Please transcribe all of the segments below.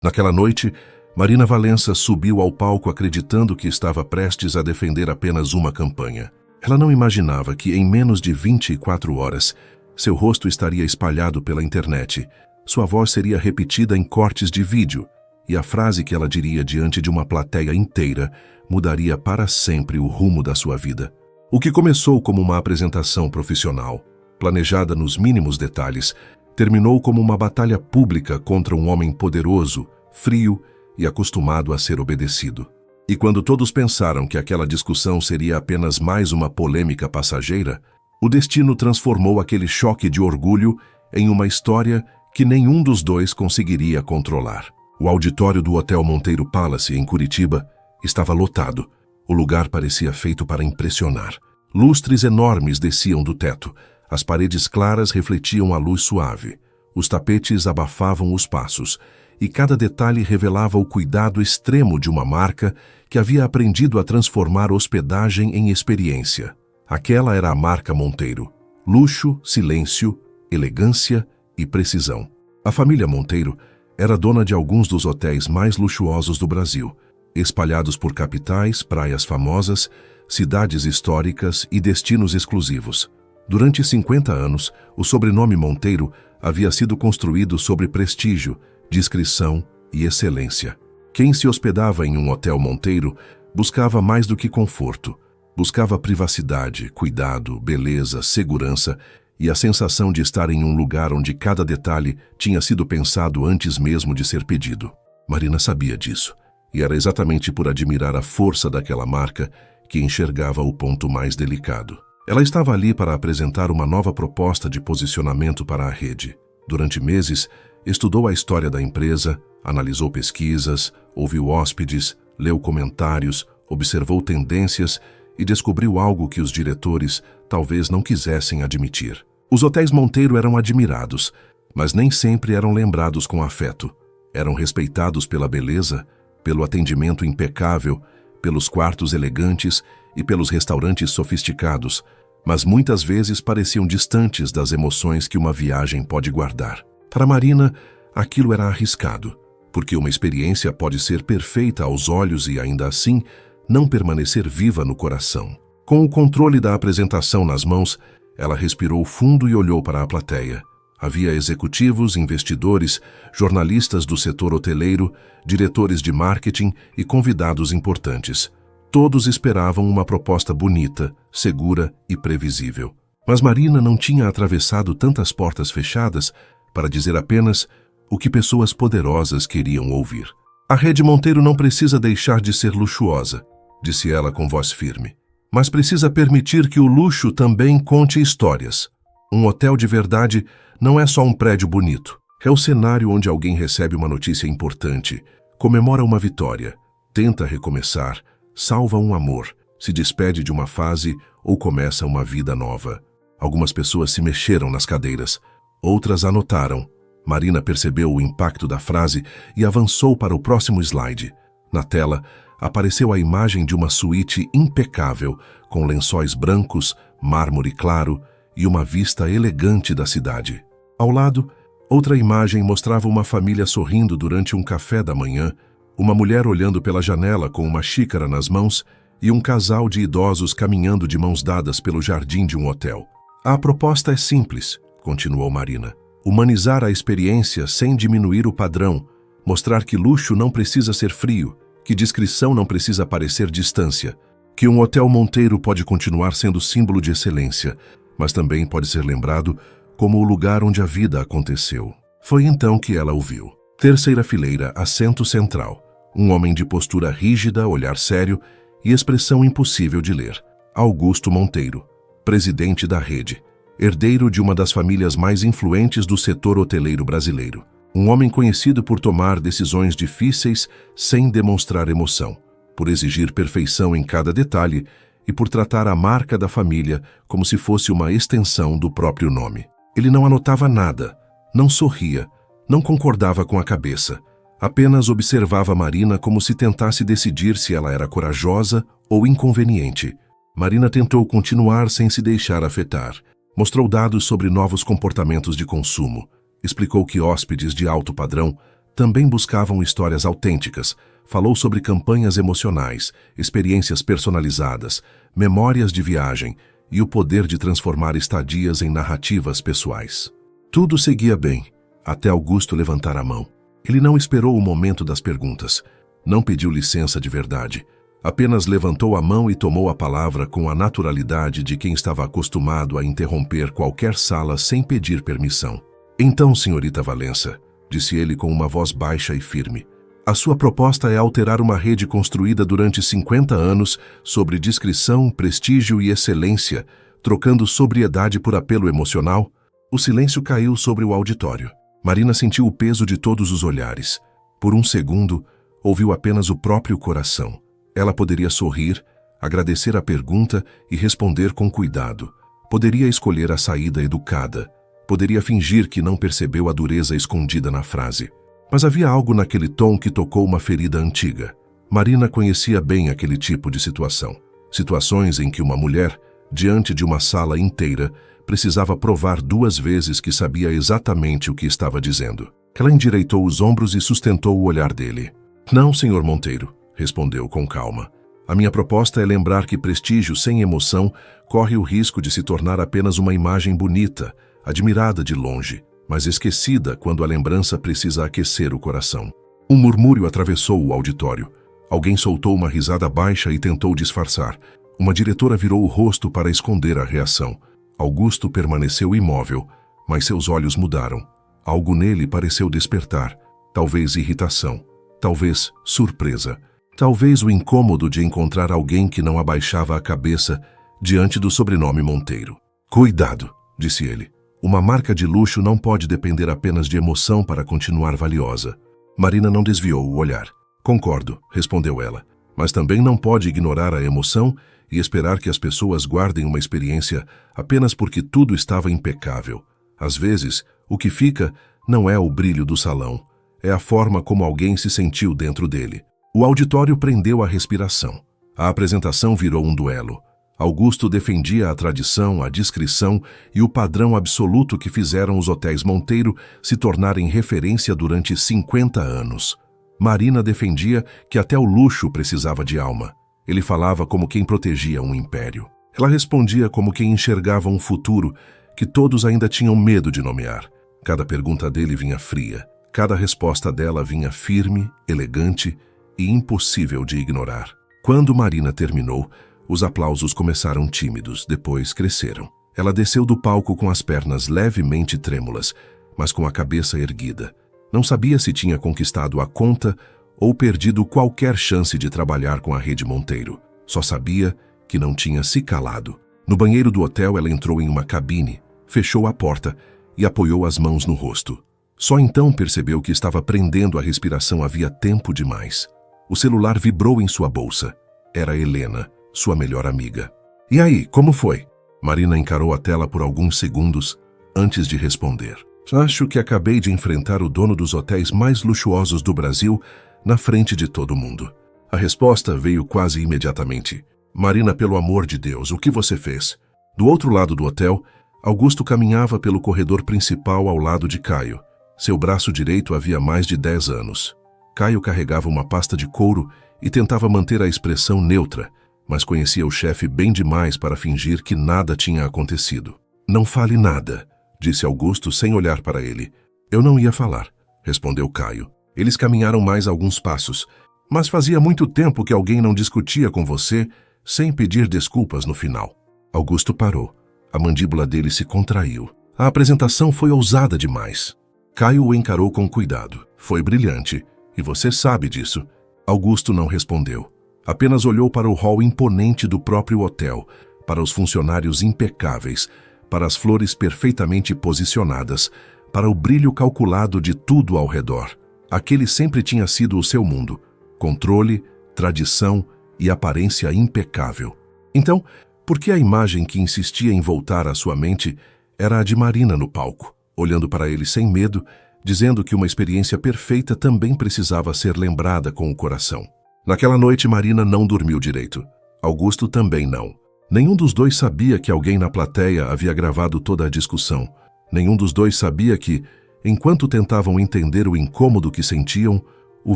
Naquela noite, Marina Valença subiu ao palco acreditando que estava prestes a defender apenas uma campanha. Ela não imaginava que, em menos de 24 horas, seu rosto estaria espalhado pela internet, sua voz seria repetida em cortes de vídeo, e a frase que ela diria diante de uma plateia inteira mudaria para sempre o rumo da sua vida. O que começou como uma apresentação profissional, planejada nos mínimos detalhes, terminou como uma batalha pública contra um homem poderoso, frio e acostumado a ser obedecido. E quando todos pensaram que aquela discussão seria apenas mais uma polêmica passageira, o destino transformou aquele choque de orgulho em uma história que nenhum dos dois conseguiria controlar. O auditório do Hotel Monteiro Palace, em Curitiba, estava lotado. O lugar parecia feito para impressionar. Lustres enormes desciam do teto. As paredes claras refletiam a luz suave. Os tapetes abafavam os passos, e cada detalhe revelava o cuidado extremo de uma marca que havia aprendido a transformar hospedagem em experiência. Aquela era a marca Monteiro. Luxo, silêncio, elegância e precisão. A família Monteiro era dona de alguns dos hotéis mais luxuosos do Brasil, espalhados por capitais, praias famosas, cidades históricas e destinos exclusivos. Durante 50 anos, o sobrenome Monteiro havia sido construído sobre prestígio, discrição e excelência. Quem se hospedava em um hotel Monteiro buscava mais do que conforto. Buscava privacidade, cuidado, beleza, segurança e a sensação de estar em um lugar onde cada detalhe tinha sido pensado antes mesmo de ser pedido. Marina sabia disso, e era exatamente por admirar a força daquela marca que enxergava o ponto mais delicado. Ela estava ali para apresentar uma nova proposta de posicionamento para a rede. Durante meses, estudou a história da empresa, analisou pesquisas, ouviu hóspedes, leu comentários, observou tendências e descobriu algo que os diretores talvez não quisessem admitir. Os hotéis Monteiro eram admirados, mas nem sempre eram lembrados com afeto. Eram respeitados pela beleza, pelo atendimento impecável, pelos quartos elegantes e pelos restaurantes sofisticados, mas muitas vezes pareciam distantes das emoções que uma viagem pode guardar. Para Marina, aquilo era arriscado, porque uma experiência pode ser perfeita aos olhos e, ainda assim, não permanecer viva no coração. Com o controle da apresentação nas mãos, ela respirou fundo e olhou para a plateia. Havia executivos, investidores, jornalistas do setor hoteleiro, diretores de marketing e convidados importantes. Todos esperavam uma proposta bonita, segura e previsível. Mas Marina não tinha atravessado tantas portas fechadas para dizer apenas o que pessoas poderosas queriam ouvir. A rede Monteiro não precisa deixar de ser luxuosa, disse ela com voz firme, mas precisa permitir que o luxo também conte histórias. Um hotel de verdade não é só um prédio bonito. É o cenário onde alguém recebe uma notícia importante, comemora uma vitória, tenta recomeçar, salva um amor, se despede de uma fase ou começa uma vida nova. Algumas pessoas se mexeram nas cadeiras, outras anotaram. Marina percebeu o impacto da frase e avançou para o próximo slide. Na tela, apareceu a imagem de uma suíte impecável, com lençóis brancos, mármore claro e uma vista elegante da cidade. Ao lado, outra imagem mostrava uma família sorrindo durante um café da manhã, uma mulher olhando pela janela com uma xícara nas mãos e um casal de idosos caminhando de mãos dadas pelo jardim de um hotel. A proposta é simples, continuou Marina. Humanizar a experiência sem diminuir o padrão, mostrar que luxo não precisa ser frio, que discrição não precisa parecer distância, que um hotel Monteiro pode continuar sendo símbolo de excelência, mas também pode ser lembrado como o lugar onde a vida aconteceu. Foi então que ela o viu. Terceira fileira, assento central. Um homem de postura rígida, olhar sério e expressão impossível de ler. Augusto Monteiro, presidente da rede, herdeiro de uma das famílias mais influentes do setor hoteleiro brasileiro. Um homem conhecido por tomar decisões difíceis sem demonstrar emoção, por exigir perfeição em cada detalhe e por tratar a marca da família como se fosse uma extensão do próprio nome. Ele não anotava nada, não sorria, não concordava com a cabeça, apenas observava Marina como se tentasse decidir se ela era corajosa ou inconveniente. Marina tentou continuar sem se deixar afetar. Mostrou dados sobre novos comportamentos de consumo. Explicou que hóspedes de alto padrão Também buscavam histórias autênticas. Falou sobre campanhas emocionais, experiências personalizadas, memórias de viagem e o poder de transformar estadias em narrativas pessoais. Tudo seguia bem, até Augusto levantar a mão. Ele não esperou o momento das perguntas. Não pediu licença de verdade. Apenas levantou a mão e tomou a palavra com a naturalidade de quem estava acostumado a interromper qualquer sala sem pedir permissão. Então, senhorita Valença, disse ele com uma voz baixa e firme, a sua proposta é alterar uma rede construída durante 50 anos sobre discrição, prestígio e excelência, trocando sobriedade por apelo emocional? O silêncio caiu sobre o auditório. Marina sentiu o peso de todos os olhares. Por um segundo, ouviu apenas o próprio coração. Ela poderia sorrir, agradecer a pergunta e responder com cuidado. Poderia escolher a saída educada. Poderia fingir que não percebeu a dureza escondida na frase. Mas havia algo naquele tom que tocou uma ferida antiga. Marina conhecia bem aquele tipo de situação. Situações em que uma mulher, diante de uma sala inteira, precisava provar 2 vezes que sabia exatamente o que estava dizendo. Ela endireitou os ombros e sustentou o olhar dele. Não, senhor Monteiro, respondeu com calma. A minha proposta é lembrar que prestígio sem emoção corre o risco de se tornar apenas uma imagem bonita, admirada de longe, mas esquecida quando a lembrança precisa aquecer o coração. Um murmúrio atravessou o auditório. Alguém soltou uma risada baixa e tentou disfarçar. Uma diretora virou o rosto para esconder a reação. Augusto permaneceu imóvel, mas seus olhos mudaram. Algo nele pareceu despertar. Talvez irritação, talvez surpresa, talvez o incômodo de encontrar alguém que não abaixava a cabeça diante do sobrenome Monteiro. Cuidado, disse ele. Uma marca de luxo não pode depender apenas de emoção para continuar valiosa. Marina não desviou o olhar. Concordo, respondeu ela, mas também não pode ignorar a emoção e esperar que as pessoas guardem uma experiência apenas porque tudo estava impecável. Às vezes, o que fica não é o brilho do salão, é a forma como alguém se sentiu dentro dele. O auditório prendeu a respiração. A apresentação virou um duelo. Augusto defendia a tradição, a discrição e o padrão absoluto que fizeram os hotéis Monteiro se tornarem referência durante 50 anos. Marina defendia que até o luxo precisava de alma. Ele falava como quem protegia um império. Ela respondia como quem enxergava um futuro que todos ainda tinham medo de nomear. Cada pergunta dele vinha fria. Cada resposta dela vinha firme, elegante e impossível de ignorar. Quando Marina terminou, os aplausos começaram tímidos, depois cresceram. Ela desceu do palco com as pernas levemente trêmulas, mas com a cabeça erguida. Não sabia se tinha conquistado a conta ou perdido qualquer chance de trabalhar com a rede Monteiro. Só sabia que não tinha se calado. No banheiro do hotel, ela entrou em uma cabine, fechou a porta e apoiou as mãos no rosto. Só então percebeu que estava prendendo a respiração havia tempo demais. O celular vibrou em sua bolsa. Era Helena, sua melhor amiga. E aí, como foi? Marina encarou a tela por alguns segundos antes de responder. Acho que acabei de enfrentar o dono dos hotéis mais luxuosos do Brasil na frente de todo mundo. A resposta veio quase imediatamente. Marina, pelo amor de Deus, o que você fez? Do outro lado do hotel, Augusto caminhava pelo corredor principal ao lado de Caio. Seu braço direito havia mais de 10 anos. Caio carregava uma pasta de couro e tentava manter a expressão neutra, mas conhecia o chefe bem demais para fingir que nada tinha acontecido. Não fale nada, disse Augusto sem olhar para ele. Eu não ia falar, respondeu Caio. Eles caminharam mais alguns passos, mas fazia muito tempo que alguém não discutia com você sem pedir desculpas no final. Augusto parou. A mandíbula dele se contraiu. A apresentação foi ousada demais. Caio o encarou com cuidado. Foi brilhante, e você sabe disso. Augusto não respondeu. Apenas olhou para o hall imponente do próprio hotel, para os funcionários impecáveis, para as flores perfeitamente posicionadas, para o brilho calculado de tudo ao redor. Aquele sempre tinha sido o seu mundo. Controle, tradição e aparência impecável. Então, por que a imagem que insistia em voltar à sua mente era a de Marina no palco, olhando para ele sem medo, dizendo que uma experiência perfeita também precisava ser lembrada com o coração. Naquela noite, Marina não dormiu direito. Augusto também não. Nenhum dos dois sabia que alguém na plateia havia gravado toda a discussão. Nenhum dos dois sabia que, Enquanto tentavam entender o incômodo que sentiam, o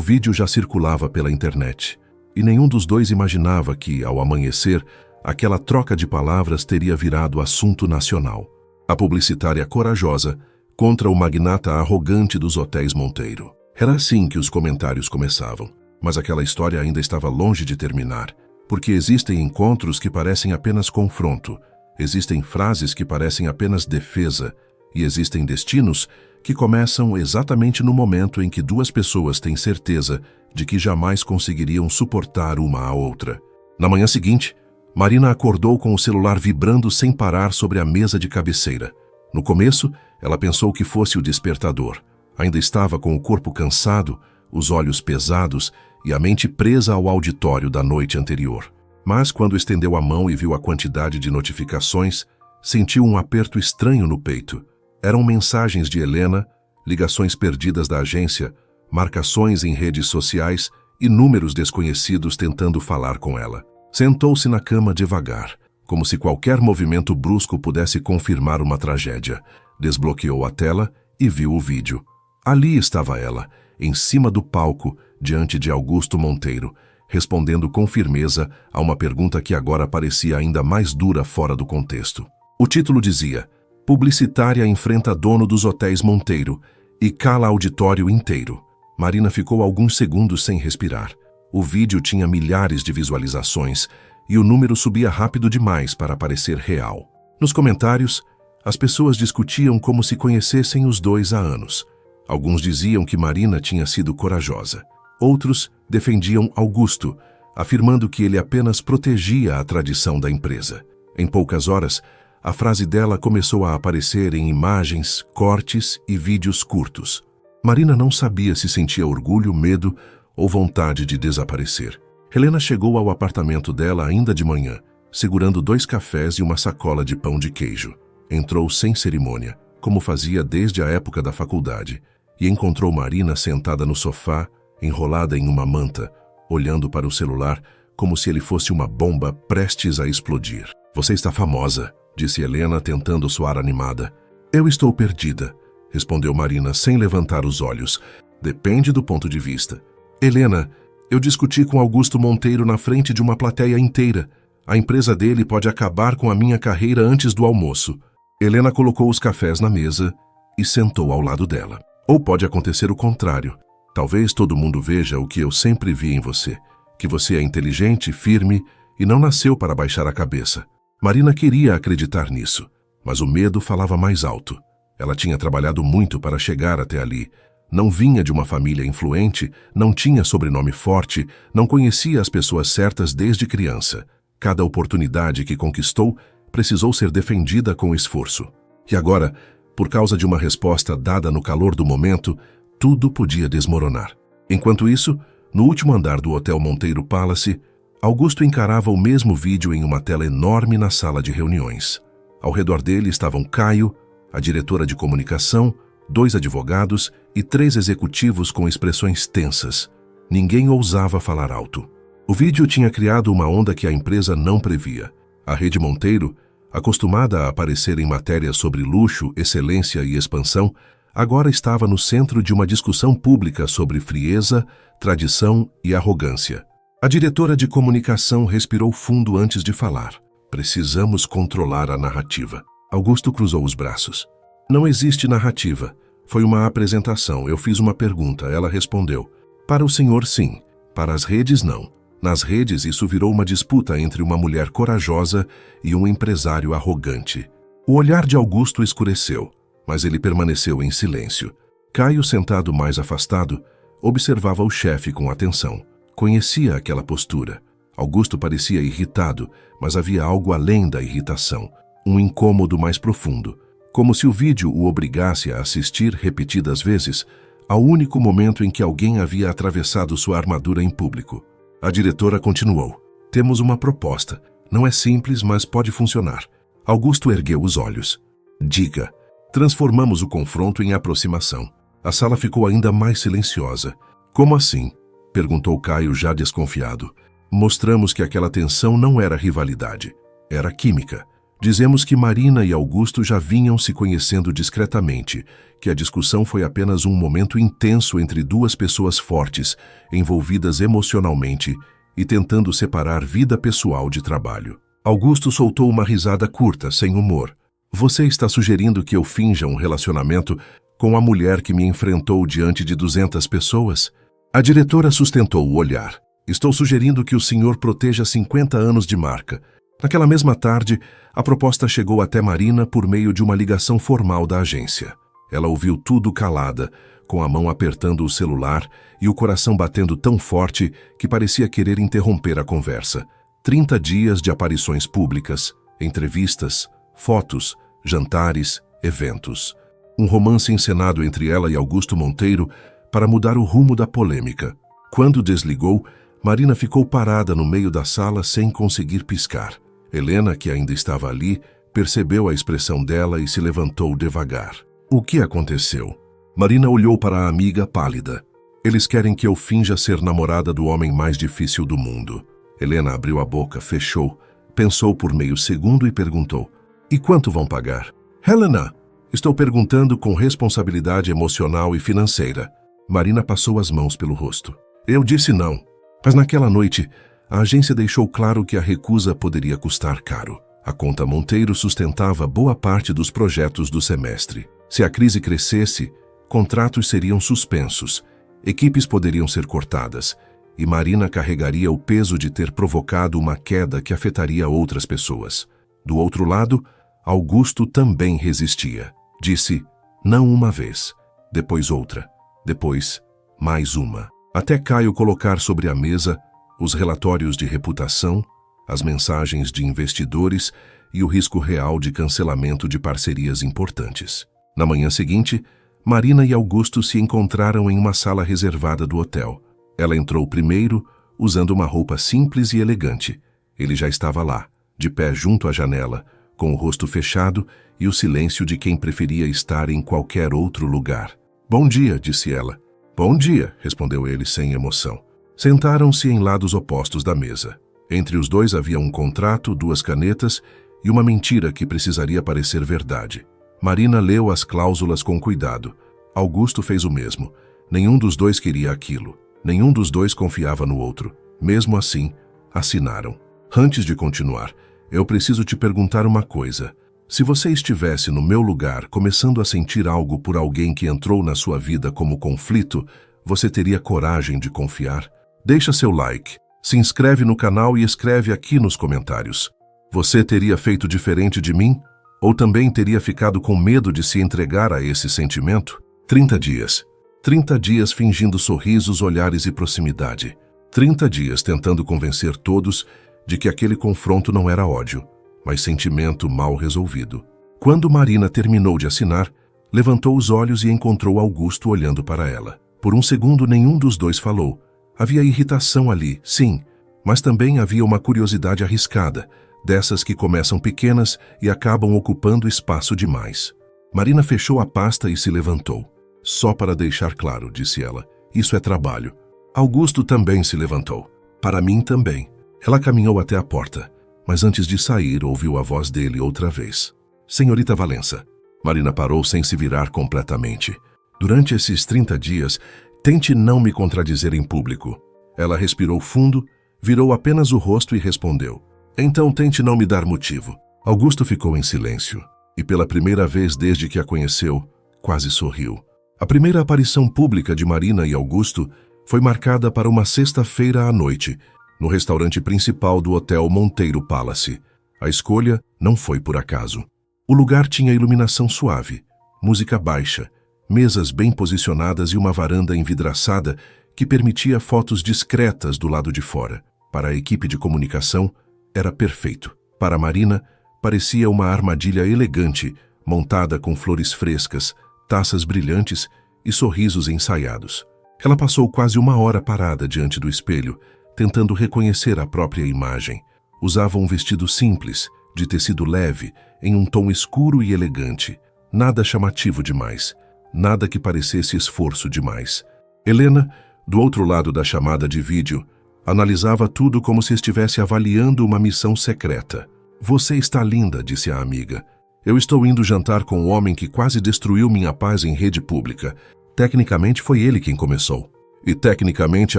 vídeo já circulava pela internet. E nenhum dos dois imaginava que, ao amanhecer, aquela troca de palavras teria virado assunto nacional. A publicitária corajosa contra o magnata arrogante dos hotéis Monteiro. Era assim que os comentários começavam. Mas aquela história ainda estava longe de terminar, porque existem encontros que parecem apenas confronto, existem frases que parecem apenas defesa, e existem destinos que começam exatamente no momento em que duas pessoas têm certeza de que jamais conseguiriam suportar uma a outra. Na manhã seguinte, Marina acordou com o celular vibrando sem parar sobre a mesa de cabeceira. No começo, ela pensou que fosse o despertador. Ainda estava com o corpo cansado, os olhos pesados e a mente presa ao auditório da noite anterior. Mas quando estendeu a mão e viu a quantidade de notificações, sentiu um aperto estranho no peito. Eram mensagens de Helena, ligações perdidas da agência, marcações em redes sociais e números desconhecidos tentando falar com ela. Sentou-se na cama devagar, como se qualquer movimento brusco pudesse confirmar uma tragédia. Desbloqueou a tela e viu o vídeo. Ali estava ela, em cima do palco, diante de Augusto Monteiro, respondendo com firmeza a uma pergunta que agora parecia ainda mais dura fora do contexto. O título dizia: Publicitária enfrenta dono dos hotéis Monteiro e cala auditório inteiro. Marina ficou alguns segundos sem respirar. O vídeo tinha milhares de visualizações e o número subia rápido demais para parecer real. Nos comentários, as pessoas discutiam como se conhecessem os dois há anos. Alguns diziam que Marina tinha sido corajosa. Outros defendiam Augusto, afirmando que ele apenas protegia a tradição da empresa. Em poucas horas, a frase dela começou a aparecer em imagens, cortes e vídeos curtos. Marina não sabia se sentia orgulho, medo ou vontade de desaparecer. Helena chegou ao apartamento dela ainda de manhã, segurando 2 cafés e uma sacola de pão de queijo. Entrou sem cerimônia, como fazia desde a época da faculdade, e encontrou Marina sentada no sofá, enrolada em uma manta, olhando para o celular como se ele fosse uma bomba prestes a explodir. Você está famosa, disse Helena, tentando soar animada. Eu estou perdida, respondeu Marina sem levantar os olhos. Depende do ponto de vista. Helena, eu discuti com Augusto Monteiro na frente de uma plateia inteira. A empresa dele pode acabar com a minha carreira antes do almoço. Helena colocou os cafés na mesa e sentou ao lado dela. Ou pode acontecer o contrário. Talvez todo mundo veja o que eu sempre vi em você, que você é inteligente, firme e não nasceu para baixar a cabeça. Marina queria acreditar nisso, mas o medo falava mais alto. Ela tinha trabalhado muito para chegar até ali. Não vinha de uma família influente, não tinha sobrenome forte, não conhecia as pessoas certas desde criança. Cada oportunidade que conquistou precisou ser defendida com esforço. E agora, por causa de uma resposta dada no calor do momento, tudo podia desmoronar. Enquanto isso, no último andar do Hotel Monteiro Palace, Augusto encarava o mesmo vídeo em uma tela enorme na sala de reuniões. Ao redor dele estavam Caio, a diretora de comunicação, 2 advogados e 3 executivos com expressões tensas. Ninguém ousava falar alto. O vídeo tinha criado uma onda que a empresa não previa. A Rede Monteiro, acostumada a aparecer em matérias sobre luxo, excelência e expansão, agora estava no centro de uma discussão pública sobre frieza, tradição e arrogância. A diretora de comunicação respirou fundo antes de falar. Precisamos controlar a narrativa. Augusto cruzou os braços. Não existe narrativa. Foi uma apresentação. Eu fiz uma pergunta. Ela respondeu. Para o senhor, sim. Para as redes, não. Nas redes, isso virou uma disputa entre uma mulher corajosa e um empresário arrogante. O olhar de Augusto escureceu, mas ele permaneceu em silêncio. Caio, sentado mais afastado, observava o chefe com atenção. Conhecia aquela postura. Augusto parecia irritado, mas havia algo além da irritação, um incômodo mais profundo, como se o vídeo o obrigasse a assistir repetidas vezes ao único momento em que alguém havia atravessado sua armadura em público. A diretora continuou. Temos uma proposta. Não é simples, mas pode funcionar. Augusto ergueu os olhos. Diga. Transformamos o confronto em aproximação. A sala ficou ainda mais silenciosa. Como assim? Perguntou Caio, já desconfiado. Mostramos que aquela tensão não era rivalidade. Era química. Dizemos que Marina e Augusto já vinham se conhecendo discretamente, que a discussão foi apenas um momento intenso entre duas pessoas fortes, envolvidas emocionalmente e tentando separar vida pessoal de trabalho. Augusto soltou uma risada curta, sem humor. Você está sugerindo que eu finja um relacionamento com a mulher que me enfrentou diante de 200 pessoas? A diretora sustentou o olhar. Estou sugerindo que o senhor proteja 50 anos de marca. Naquela mesma tarde, a proposta chegou até Marina por meio de uma ligação formal da agência. Ela ouviu tudo calada, com a mão apertando o celular e o coração batendo tão forte que parecia querer interromper a conversa. 30 dias de aparições públicas, entrevistas, fotos, jantares, eventos. Um romance encenado entre ela e Augusto Monteiro para mudar o rumo da polêmica. Quando desligou, Marina ficou parada no meio da sala sem conseguir piscar. Helena, que ainda estava ali, percebeu a expressão dela e se levantou devagar. O que aconteceu? Marina olhou para a amiga pálida. Eles querem que eu finja ser namorada do homem mais difícil do mundo. Helena abriu a boca, fechou, pensou por meio segundo e perguntou: e quanto vão pagar? Helena, estou perguntando com responsabilidade emocional e financeira. Marina passou as mãos pelo rosto. Eu disse não, mas naquela noite, a agência deixou claro que a recusa poderia custar caro. A conta Monteiro sustentava boa parte dos projetos do semestre. Se a crise crescesse, contratos seriam suspensos, equipes poderiam ser cortadas, e Marina carregaria o peso de ter provocado uma queda que afetaria outras pessoas. Do outro lado, Augusto também resistia. Disse não uma vez, depois outra, depois mais uma. Até Caio colocar sobre a mesa os relatórios de reputação, as mensagens de investidores e o risco real de cancelamento de parcerias importantes. Na manhã seguinte, Marina e Augusto se encontraram em uma sala reservada do hotel. Ela entrou primeiro, usando uma roupa simples e elegante. Ele já estava lá, de pé junto à janela, com o rosto fechado e o silêncio de quem preferia estar em qualquer outro lugar. Bom dia, disse ela. Bom dia, respondeu ele sem emoção. Sentaram-se em lados opostos da mesa. Entre os dois havia um contrato, 2 canetas e uma mentira que precisaria parecer verdade. Marina leu as cláusulas com cuidado. Augusto fez o mesmo. Nenhum dos dois queria aquilo. Nenhum dos dois confiava no outro. Mesmo assim, assinaram. Antes de continuar, eu preciso te perguntar uma coisa. Se você estivesse no meu lugar, começando a sentir algo por alguém que entrou na sua vida como conflito, você teria coragem de confiar? Deixa seu like, se inscreve no canal e escreve aqui nos comentários. Você teria feito diferente de mim? Ou também teria ficado com medo de se entregar a esse sentimento? 30 dias. 30 dias fingindo sorrisos, olhares e proximidade. 30 dias tentando convencer todos de que aquele confronto não era ódio, mas sentimento mal resolvido. Quando Marina terminou de assinar, levantou os olhos e encontrou Augusto olhando para ela. Por um segundo, nenhum dos dois falou. Havia irritação ali, sim, mas também havia uma curiosidade arriscada, dessas que começam pequenas e acabam ocupando espaço demais. Marina fechou a pasta e se levantou. Só para deixar claro, disse ela, isso é trabalho. Augusto também se levantou. Para mim também. Ela caminhou até a porta, mas antes de sair, ouviu a voz dele outra vez. Senhorita Valença. Marina parou sem se virar completamente. Durante esses 30 dias, tente não me contradizer em público. Ela respirou fundo, virou apenas o rosto e respondeu. Então tente não me dar motivo. Augusto ficou em silêncio, e pela primeira vez desde que a conheceu, quase sorriu. A primeira aparição pública de Marina e Augusto foi marcada para uma sexta-feira à noite, no restaurante principal do Hotel Monteiro Palace. A escolha não foi por acaso. O lugar tinha iluminação suave, música baixa, mesas bem posicionadas e uma varanda envidraçada que permitia fotos discretas do lado de fora. Para a equipe de comunicação, era perfeito. Para Marina, parecia uma armadilha elegante, montada com flores frescas, taças brilhantes e sorrisos ensaiados. Ela passou quase 1 hora parada diante do espelho, tentando reconhecer a própria imagem. Usava um vestido simples, de tecido leve, em um tom escuro e elegante. Nada chamativo demais, nada que parecesse esforço demais. Helena, do outro lado da chamada de vídeo, analisava tudo como se estivesse avaliando uma missão secreta. Você está linda, disse a amiga. Eu estou indo jantar com o homem que quase destruiu minha paz em rede pública. Tecnicamente foi ele quem começou. E tecnicamente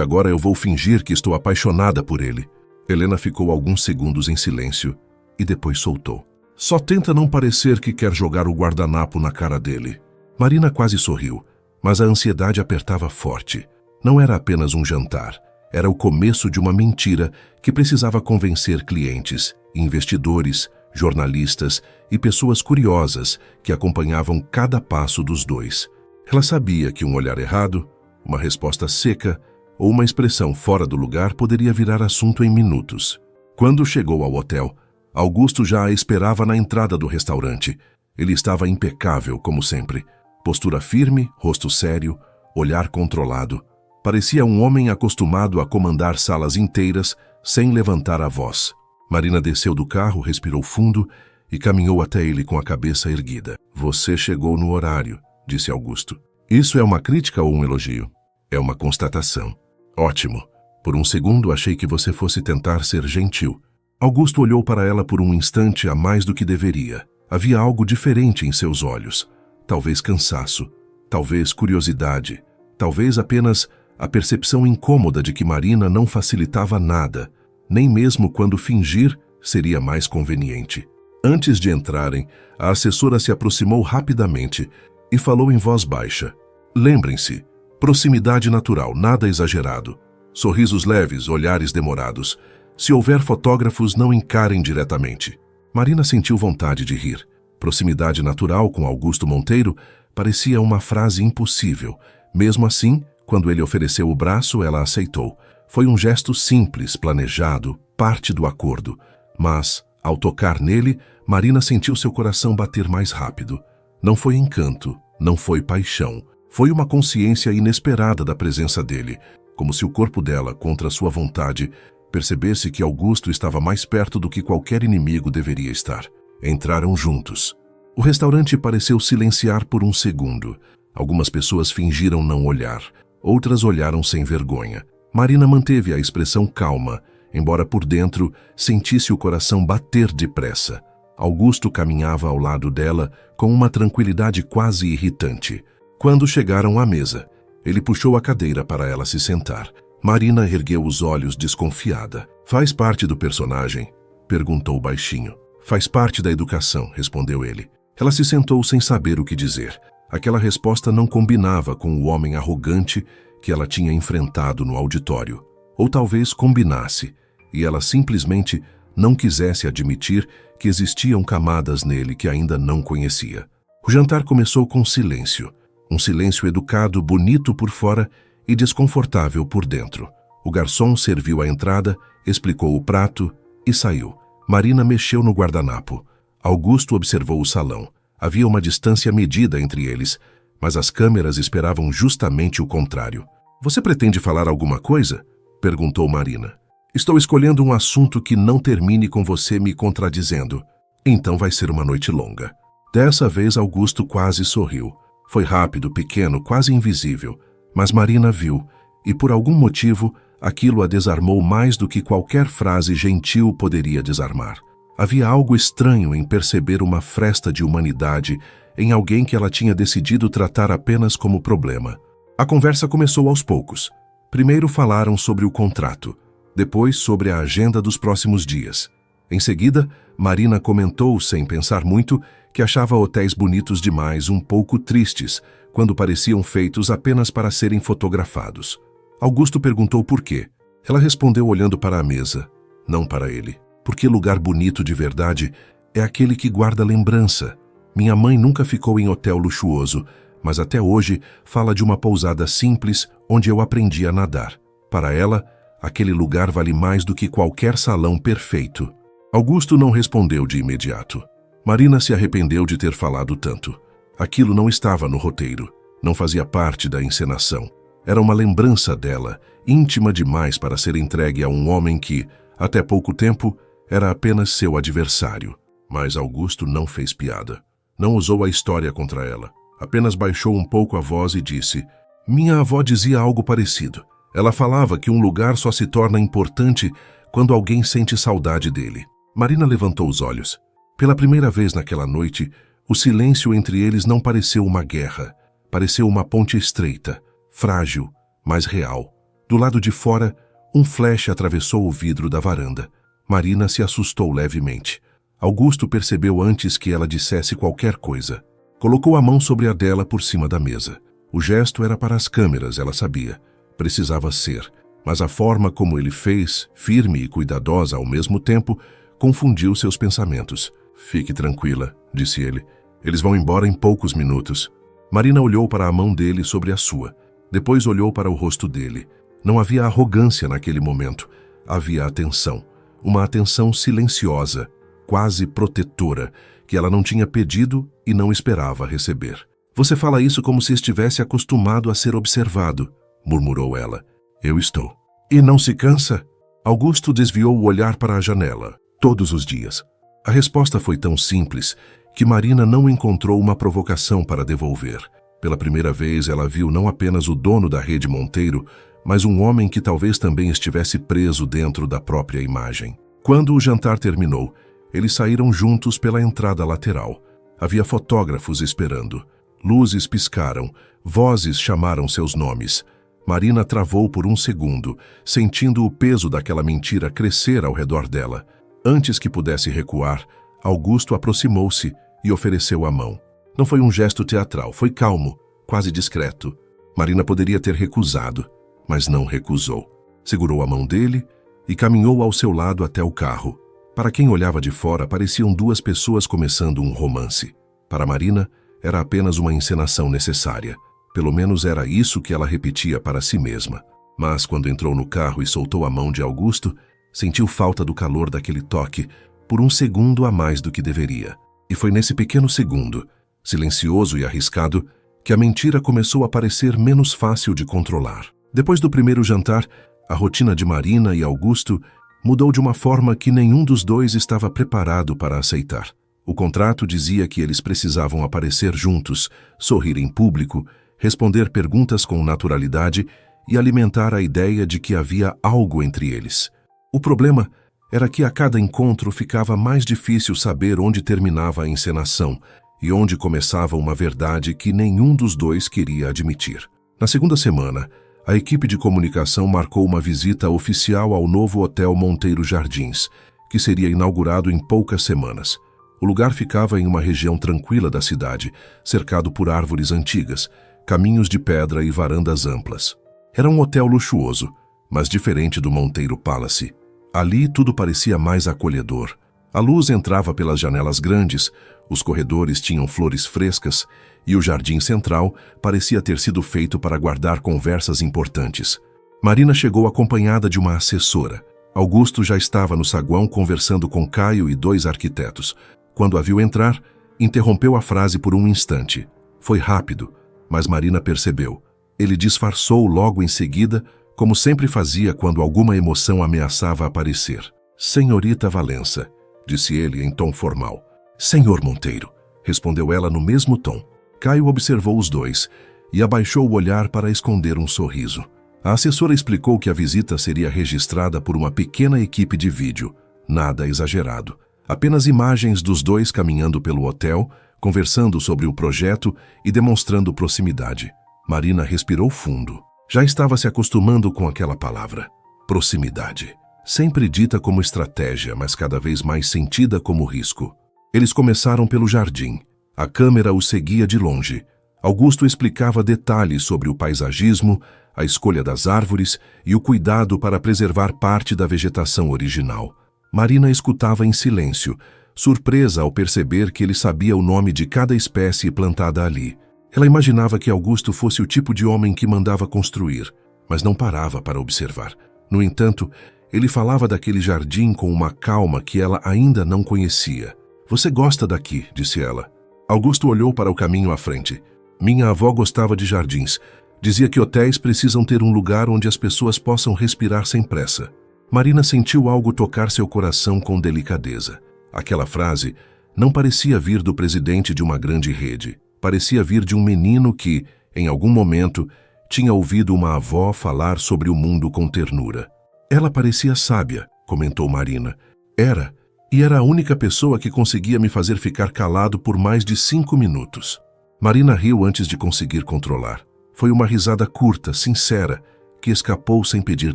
agora eu vou fingir que estou apaixonada por ele. Helena ficou alguns segundos em silêncio e depois soltou. Só tenta não parecer que quer jogar o guardanapo na cara dele. Marina quase sorriu, mas a ansiedade apertava forte. Não era apenas um jantar. Era o começo de uma mentira que precisava convencer clientes, investidores, jornalistas e pessoas curiosas que acompanhavam cada passo dos dois. Ela sabia que um olhar errado, uma resposta seca ou uma expressão fora do lugar poderia virar assunto em minutos. Quando chegou ao hotel, Augusto já a esperava na entrada do restaurante. Ele estava impecável, como sempre. Postura firme, rosto sério, olhar controlado. Parecia um homem acostumado a comandar salas inteiras sem levantar a voz. Marina desceu do carro, respirou fundo e caminhou até ele com a cabeça erguida. Você chegou no horário, disse Augusto. Isso é uma crítica ou um elogio? É uma constatação. Ótimo. Por um segundo achei que você fosse tentar ser gentil. Augusto olhou para ela por um instante a mais do que deveria. Havia algo diferente em seus olhos. Talvez cansaço, talvez curiosidade, talvez apenas a percepção incômoda de que Marina não facilitava nada, nem mesmo quando fingir seria mais conveniente. Antes de entrarem, a assessora se aproximou rapidamente e falou em voz baixa. Lembrem-se, proximidade natural, nada exagerado. Sorrisos leves, olhares demorados. Se houver fotógrafos, não encarem diretamente. Marina sentiu vontade de rir. Proximidade natural com Augusto Monteiro parecia uma frase impossível. Mesmo assim, quando ele ofereceu o braço, ela aceitou. Foi um gesto simples, planejado, parte do acordo. Mas, ao tocar nele, Marina sentiu seu coração bater mais rápido. Não foi encanto, não foi paixão. Foi uma consciência inesperada da presença dele, como se o corpo dela, contra sua vontade, percebesse que Augusto estava mais perto do que qualquer inimigo deveria estar. Entraram juntos. O restaurante pareceu silenciar por um segundo. Algumas pessoas fingiram não olhar, outras olharam sem vergonha. Marina manteve a expressão calma, embora por dentro sentisse o coração bater depressa. Augusto caminhava ao lado dela com uma tranquilidade quase irritante. Quando chegaram à mesa, ele puxou a cadeira para ela se sentar. Marina ergueu os olhos desconfiada. Faz parte do personagem? Perguntou baixinho. Faz parte da educação, respondeu ele. Ela se sentou sem saber o que dizer. Aquela resposta não combinava com o homem arrogante que ela tinha enfrentado no auditório. Ou talvez combinasse, e ela simplesmente não quisesse admitir que existiam camadas nele que ainda não conhecia. O jantar começou com silêncio. Um silêncio educado, bonito por fora e desconfortável por dentro. O garçom serviu a entrada, explicou o prato e saiu. Marina mexeu no guardanapo. Augusto observou o salão. Havia uma distância medida entre eles, mas as câmeras esperavam justamente o contrário. Você pretende falar alguma coisa? Perguntou Marina. Estou escolhendo um assunto que não termine com você me contradizendo. Então vai ser uma noite longa. Dessa vez Augusto quase sorriu. Foi rápido, pequeno, quase invisível. Mas Marina viu, e por algum motivo, aquilo a desarmou mais do que qualquer frase gentil poderia desarmar. Havia algo estranho em perceber uma fresta de humanidade em alguém que ela tinha decidido tratar apenas como problema. A conversa começou aos poucos. Primeiro falaram sobre o contrato, depois sobre a agenda dos próximos dias. Em seguida, Marina comentou, sem pensar muito, que achava hotéis bonitos demais, um pouco tristes, quando pareciam feitos apenas para serem fotografados. Augusto perguntou por quê. Ela respondeu olhando para a mesa, não para ele. Porque lugar bonito de verdade é aquele que guarda lembrança. Minha mãe nunca ficou em hotel luxuoso, mas até hoje fala de uma pousada simples onde eu aprendi a nadar. Para ela, aquele lugar vale mais do que qualquer salão perfeito. Augusto não respondeu de imediato. Marina se arrependeu de ter falado tanto. Aquilo não estava no roteiro, não fazia parte da encenação. Era uma lembrança dela, íntima demais para ser entregue a um homem que, até pouco tempo, era apenas seu adversário. Mas Augusto não fez piada. Não usou a história contra ela. Apenas baixou um pouco a voz e disse: minha avó dizia algo parecido. Ela falava que um lugar só se torna importante quando alguém sente saudade dele. Marina levantou os olhos. Pela primeira vez naquela noite, o silêncio entre eles não pareceu uma guerra. Pareceu uma ponte estreita, frágil, mas real. Do lado de fora, um flash atravessou o vidro da varanda. Marina se assustou levemente. Augusto percebeu antes que ela dissesse qualquer coisa. Colocou a mão sobre a dela por cima da mesa. O gesto era para as câmeras, ela sabia. Precisava ser. Mas a forma como ele fez, firme e cuidadosa ao mesmo tempo, confundiu seus pensamentos. Fique tranquila, disse ele. Eles vão embora em poucos minutos. Marina olhou para a mão dele sobre a sua. Depois olhou para o rosto dele. Não havia arrogância naquele momento. Havia atenção. Uma atenção silenciosa, quase protetora, que ela não tinha pedido e não esperava receber. Você fala isso como se estivesse acostumado a ser observado, murmurou ela. Eu estou. E não se cansa? Augusto desviou o olhar para a janela, todos os dias. A resposta foi tão simples que Marina não encontrou uma provocação para devolver. Pela primeira vez, ela viu não apenas o dono da rede Monteiro, mas um homem que talvez também estivesse preso dentro da própria imagem. Quando o jantar terminou, eles saíram juntos pela entrada lateral. Havia fotógrafos esperando. Luzes piscaram, vozes chamaram seus nomes. Marina travou por um segundo, sentindo o peso daquela mentira crescer ao redor dela. Antes que pudesse recuar, Augusto aproximou-se e ofereceu a mão. Não foi um gesto teatral, foi calmo, quase discreto. Marina poderia ter recusado, mas não recusou. Segurou a mão dele e caminhou ao seu lado até o carro. Para quem olhava de fora, pareciam duas pessoas começando um romance. Para Marina, era apenas uma encenação necessária. Pelo menos era isso que ela repetia para si mesma. Mas quando entrou no carro e soltou a mão de Augusto, sentiu falta do calor daquele toque por um segundo a mais do que deveria. E foi nesse pequeno segundo, silencioso e arriscado, que a mentira começou a parecer menos fácil de controlar. Depois do primeiro jantar, a rotina de Marina e Augusto mudou de uma forma que nenhum dos dois estava preparado para aceitar. O contrato dizia que eles precisavam aparecer juntos, sorrir em público, responder perguntas com naturalidade e alimentar a ideia de que havia algo entre eles. O problema era que a cada encontro ficava mais difícil saber onde terminava a encenação e onde começava uma verdade que nenhum dos dois queria admitir. Na segunda semana, a equipe de comunicação marcou uma visita oficial ao novo Hotel Monteiro Jardins, que seria inaugurado em poucas semanas. O lugar ficava em uma região tranquila da cidade, cercado por árvores antigas, caminhos de pedra e varandas amplas. Era um hotel luxuoso, mas diferente do Monteiro Palace. Ali tudo parecia mais acolhedor. A luz entrava pelas janelas grandes, os corredores tinham flores frescas e o jardim central parecia ter sido feito para guardar conversas importantes. Marina chegou acompanhada de uma assessora. Augusto já estava no saguão conversando com Caio e dois arquitetos. Quando a viu entrar, interrompeu a frase por um instante. Foi rápido, mas Marina percebeu. Ele disfarçou logo em seguida, como sempre fazia quando alguma emoção ameaçava aparecer. Senhorita Valença, disse ele em tom formal. Senhor Monteiro, respondeu ela no mesmo tom. Caio observou os dois e abaixou o olhar para esconder um sorriso. A assessora explicou que a visita seria registrada por uma pequena equipe de vídeo. Nada exagerado. Apenas imagens dos dois caminhando pelo hotel, conversando sobre o projeto e demonstrando proximidade. Marina respirou fundo. Já estava se acostumando com aquela palavra. Proximidade. Sempre dita como estratégia, mas cada vez mais sentida como risco. Eles começaram pelo jardim. A câmera os seguia de longe. Augusto explicava detalhes sobre o paisagismo, a escolha das árvores e o cuidado para preservar parte da vegetação original. Marina escutava em silêncio, surpresa ao perceber que ele sabia o nome de cada espécie plantada ali. Ela imaginava que Augusto fosse o tipo de homem que mandava construir, mas não parava para observar. No entanto, ele falava daquele jardim com uma calma que ela ainda não conhecia. Você gosta daqui, disse ela. Augusto olhou para o caminho à frente. Minha avó gostava de jardins. Dizia que hotéis precisam ter um lugar onde as pessoas possam respirar sem pressa. Marina sentiu algo tocar seu coração com delicadeza. Aquela frase não parecia vir do presidente de uma grande rede. Parecia vir de um menino que, em algum momento, tinha ouvido uma avó falar sobre o mundo com ternura. Ela parecia sábia, comentou Marina. Era, E era a única pessoa que conseguia me fazer ficar calado por mais de 5 minutos. Marina riu antes de conseguir controlar. Foi uma risada curta, sincera, que escapou sem pedir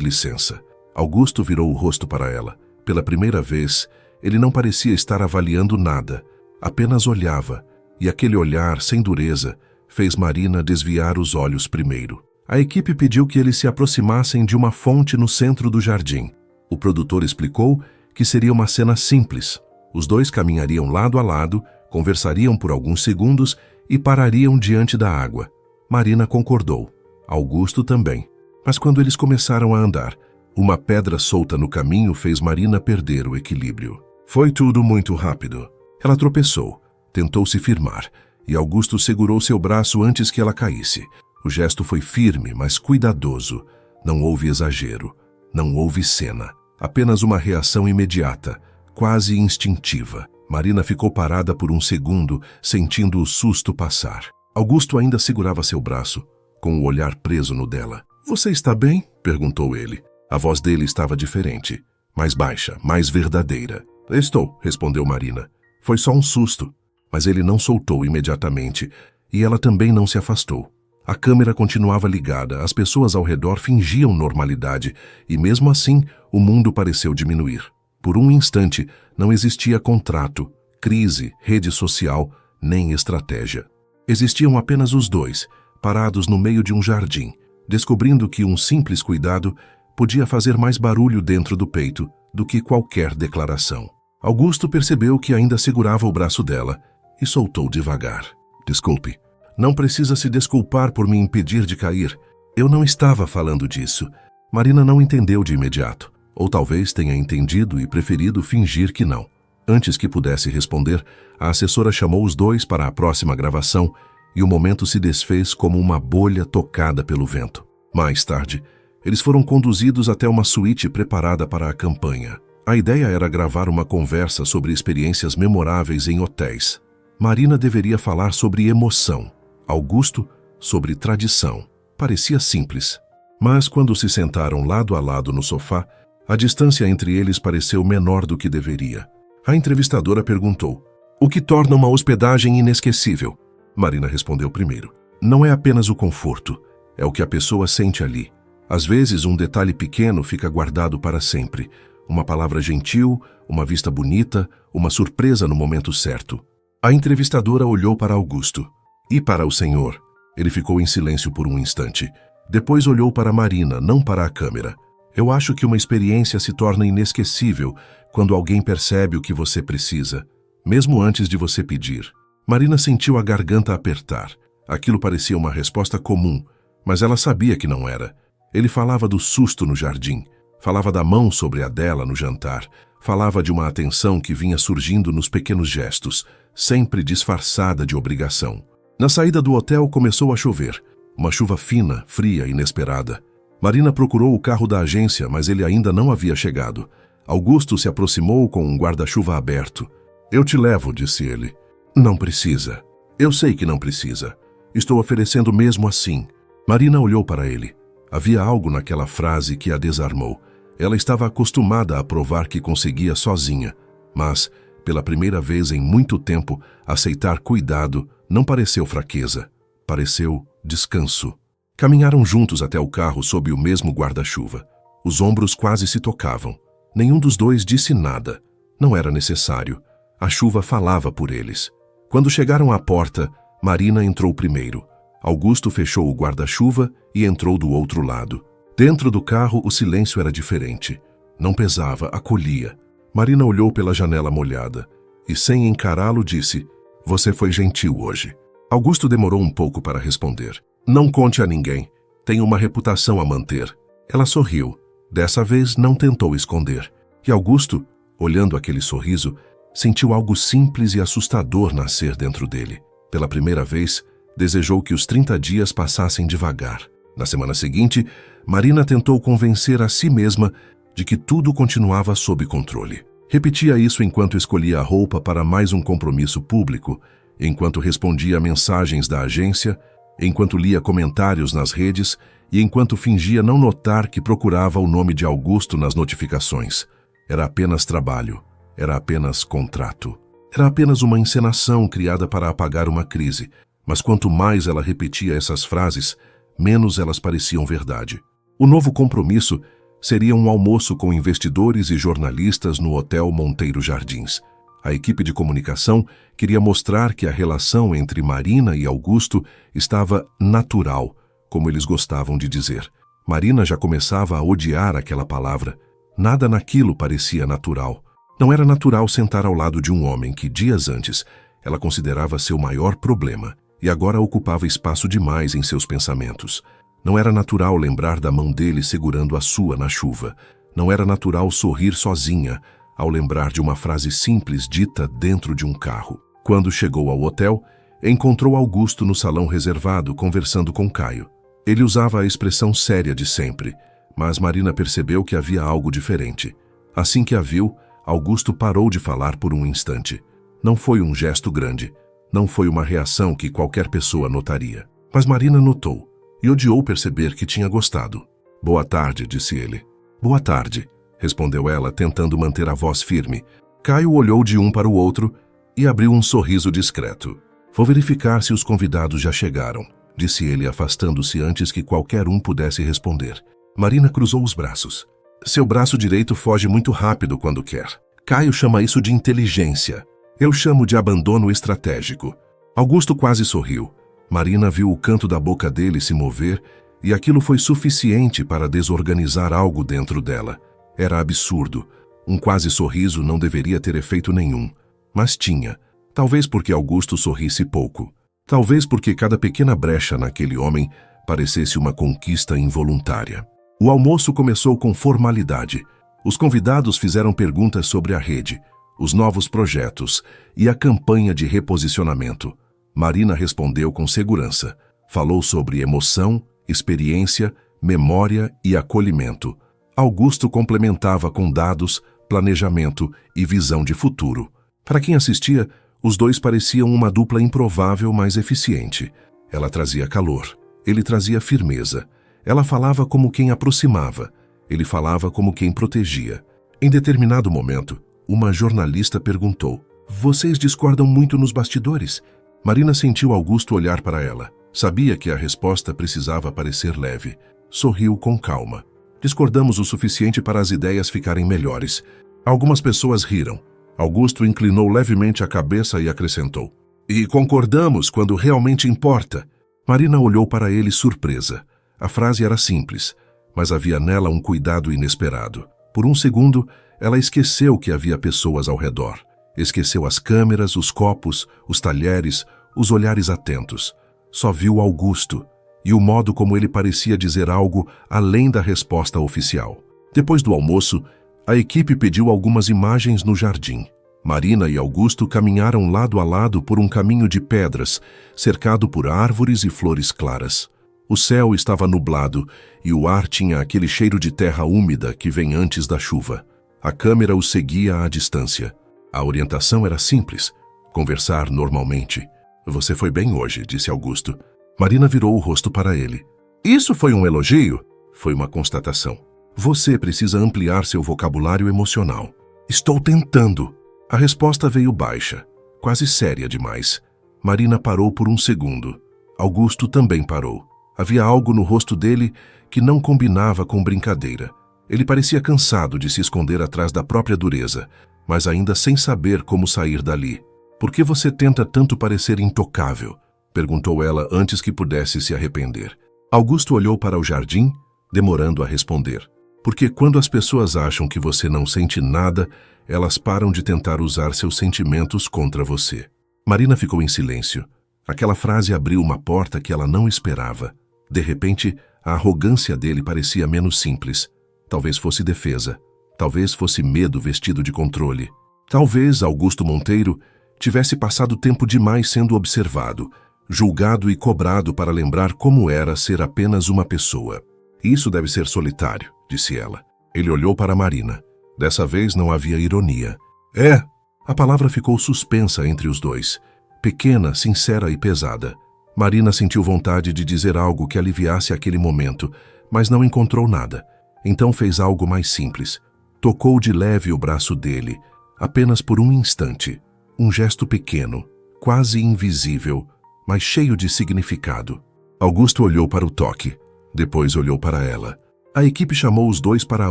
licença. Augusto virou o rosto para ela. Pela primeira vez, ele não parecia estar avaliando nada, apenas olhava, e aquele olhar, sem dureza, fez Marina desviar os olhos primeiro. A equipe pediu que eles se aproximassem de uma fonte no centro do jardim. O produtor explicou que seria uma cena simples. Os dois caminhariam lado a lado, conversariam por alguns segundos e parariam diante da água. Marina concordou. Augusto também. Mas quando eles começaram a andar, uma pedra solta no caminho fez Marina perder o equilíbrio. Foi tudo muito rápido. Ela tropeçou, tentou se firmar, e Augusto segurou seu braço antes que ela caísse. O gesto foi firme, mas cuidadoso. Não houve exagero. Não houve cena. Apenas uma reação imediata, quase instintiva. Marina ficou parada por um segundo, sentindo o susto passar. Augusto ainda segurava seu braço, com o olhar preso no dela. "Você está bem?" perguntou ele. A voz dele estava diferente, mais baixa, mais verdadeira. "Estou", respondeu Marina. "Foi só um susto." Mas ele não soltou imediatamente, e ela também não se afastou. A câmera continuava ligada, as pessoas ao redor fingiam normalidade, e mesmo assim, o mundo pareceu diminuir. Por um instante, não existia contrato, crise, rede social, nem estratégia. Existiam apenas os dois, parados no meio de um jardim, descobrindo que um simples cuidado podia fazer mais barulho dentro do peito do que qualquer declaração. Augusto percebeu que ainda segurava o braço dela e soltou devagar. "Desculpe. Não precisa se desculpar por me impedir de cair. Eu não estava falando disso." Marina não entendeu de imediato, ou talvez tenha entendido e preferido fingir que não. Antes que pudesse responder, a assessora chamou os dois para a próxima gravação e o momento se desfez como uma bolha tocada pelo vento. Mais tarde, eles foram conduzidos até uma suíte preparada para a campanha. A ideia era gravar uma conversa sobre experiências memoráveis em hotéis. Marina deveria falar sobre emoção. Augusto, sobre tradição. Parecia simples. Mas quando se sentaram lado a lado no sofá, a distância entre eles pareceu menor do que deveria. A entrevistadora perguntou: "O que torna uma hospedagem inesquecível?" Marina respondeu primeiro: "Não é apenas o conforto, é o que a pessoa sente ali. Às vezes, um detalhe pequeno fica guardado para sempre. Uma palavra gentil, uma vista bonita, uma surpresa no momento certo." A entrevistadora olhou para Augusto. "E para o senhor?" Ele ficou em silêncio por um instante. Depois olhou para Marina, não para a câmera. "Eu acho que uma experiência se torna inesquecível quando alguém percebe o que você precisa, mesmo antes de você pedir." Marina sentiu a garganta apertar. Aquilo parecia uma resposta comum, mas ela sabia que não era. Ele falava do susto no jardim, falava da mão sobre a dela no jantar, falava de uma atenção que vinha surgindo nos pequenos gestos, sempre disfarçada de obrigação. Na saída do hotel começou a chover, uma chuva fina, fria, inesperada. Marina procurou o carro da agência, mas ele ainda não havia chegado. Augusto se aproximou com um guarda-chuva aberto. "Eu te levo", disse ele. "Não precisa." "Eu sei que não precisa. Estou oferecendo mesmo assim." Marina olhou para ele. Havia algo naquela frase que a desarmou. Ela estava acostumada a provar que conseguia sozinha, mas, pela primeira vez em muito tempo, aceitar cuidado não pareceu fraqueza, pareceu descanso. Caminharam juntos até o carro sob o mesmo guarda-chuva. Os ombros quase se tocavam. Nenhum dos dois disse nada. Não era necessário. A chuva falava por eles. Quando chegaram à porta, Marina entrou primeiro. Augusto fechou o guarda-chuva e entrou do outro lado. Dentro do carro, o silêncio era diferente. Não pesava, acolhia. Marina olhou pela janela molhada e, sem encará-lo, disse: "Você foi gentil hoje." Augusto demorou um pouco para responder. "Não conte a ninguém. Tenho uma reputação a manter." Ela sorriu. Dessa vez, não tentou esconder. E Augusto, olhando aquele sorriso, sentiu algo simples e assustador nascer dentro dele. Pela primeira vez, desejou que os 30 dias passassem devagar. Na semana seguinte, Marina tentou convencer a si mesma de que tudo continuava sob controle. Repetia isso enquanto escolhia a roupa para mais um compromisso público, enquanto respondia a mensagens da agência, enquanto lia comentários nas redes e enquanto fingia não notar que procurava o nome de Augusto nas notificações. Era apenas trabalho. era apenas contrato. Era apenas uma encenação criada para apagar uma crise, mas quanto mais ela repetia essas frases, menos elas pareciam verdade. O novo compromisso seria um almoço com investidores e jornalistas no Hotel Monteiro Jardins. A equipe de comunicação queria mostrar que a relação entre Marina e Augusto estava natural, como eles gostavam de dizer. Marina já começava a odiar aquela palavra. Nada naquilo parecia natural. Não era natural sentar ao lado de um homem que, dias antes, ela considerava seu maior problema e agora ocupava espaço demais em seus pensamentos. Não era natural lembrar da mão dele segurando a sua na chuva. Não era natural sorrir sozinha ao lembrar de uma frase simples dita dentro de um carro. Quando chegou ao hotel, encontrou Augusto no salão reservado conversando com Caio. Ele usava a expressão séria de sempre, mas Marina percebeu que havia algo diferente. Assim que a viu, Augusto parou de falar por um instante. Não foi um gesto grande, não foi uma reação que qualquer pessoa notaria. Mas Marina notou e odiou perceber que tinha gostado. "Boa tarde", disse ele. "Boa tarde", respondeu ela, tentando manter a voz firme. Caio olhou de um para o outro e abriu um sorriso discreto. "Vou verificar se os convidados já chegaram", disse ele, afastando-se antes que qualquer um pudesse responder. Marina cruzou os braços. "Seu braço direito foge muito rápido quando quer. Caio chama isso de inteligência. Eu chamo de abandono estratégico." Augusto quase sorriu. Marina viu o canto da boca dele se mover e aquilo foi suficiente para desorganizar algo dentro dela. Era absurdo. Um quase sorriso não deveria ter efeito nenhum. Mas tinha. Talvez porque Augusto sorrisse pouco. Talvez porque cada pequena brecha naquele homem parecesse uma conquista involuntária. O almoço começou com formalidade. Os convidados fizeram perguntas sobre a rede, os novos projetos e a campanha de reposicionamento. Marina respondeu com segurança. Falou sobre emoção, experiência, memória e acolhimento. Augusto complementava com dados, planejamento e visão de futuro. Para quem assistia, os dois pareciam uma dupla improvável, mas eficiente. Ela trazia calor, ele trazia firmeza. Ela falava como quem aproximava, ele falava como quem protegia. Em determinado momento, uma jornalista perguntou: "Vocês discordam muito nos bastidores?" Marina sentiu Augusto olhar para ela. Sabia que a resposta precisava parecer leve. Sorriu com calma. "Discordamos o suficiente para as ideias ficarem melhores." Algumas pessoas riram. Augusto inclinou levemente a cabeça e acrescentou: "E concordamos quando realmente importa." Marina olhou para ele surpresa. A frase era simples, mas havia nela um cuidado inesperado. Por um segundo, ela esqueceu que havia pessoas ao redor. Esqueceu as câmeras, os copos, os talheres, os olhares atentos. Só viu Augusto e o modo como ele parecia dizer algo além da resposta oficial. Depois do almoço, a equipe pediu algumas imagens no jardim. Marina e Augusto caminharam lado a lado por um caminho de pedras, cercado por árvores e flores claras. O céu estava nublado e o ar tinha aquele cheiro de terra úmida que vem antes da chuva. A câmera os seguia à distância. A orientação era simples: conversar normalmente. "Você foi bem hoje", disse Augusto. Marina virou o rosto para ele. "Isso foi um elogio?" Foi uma constatação. "Você precisa ampliar seu vocabulário emocional." "Estou tentando." A resposta veio baixa, quase séria demais. Marina parou por um segundo. Augusto também parou. Havia algo no rosto dele que não combinava com brincadeira. Ele parecia cansado de se esconder atrás da própria dureza, mas ainda sem saber como sair dali. "Por que você tenta tanto parecer intocável?" perguntou ela antes que pudesse se arrepender. Augusto olhou para o jardim, demorando a responder. "Porque quando as pessoas acham que você não sente nada, elas param de tentar usar seus sentimentos contra você." Marina ficou em silêncio. Aquela frase abriu uma porta que ela não esperava. De repente, a arrogância dele parecia menos simples. Talvez fosse defesa. Talvez fosse medo vestido de controle. Talvez Augusto Monteiro tivesse passado tempo demais sendo observado, julgado e cobrado para lembrar como era ser apenas uma pessoa. "Isso deve ser solitário", disse ela. Ele olhou para Marina. Dessa vez não havia ironia. "É." A palavra ficou suspensa entre os dois. Pequena, sincera e pesada. Marina sentiu vontade de dizer algo que aliviasse aquele momento, mas não encontrou nada. Então fez algo mais simples. Tocou de leve o braço dele, Apenas por um instante. Um gesto pequeno, quase invisível, mas cheio de significado. Augusto olhou para o toque. Depois olhou para ela. A equipe chamou os dois para a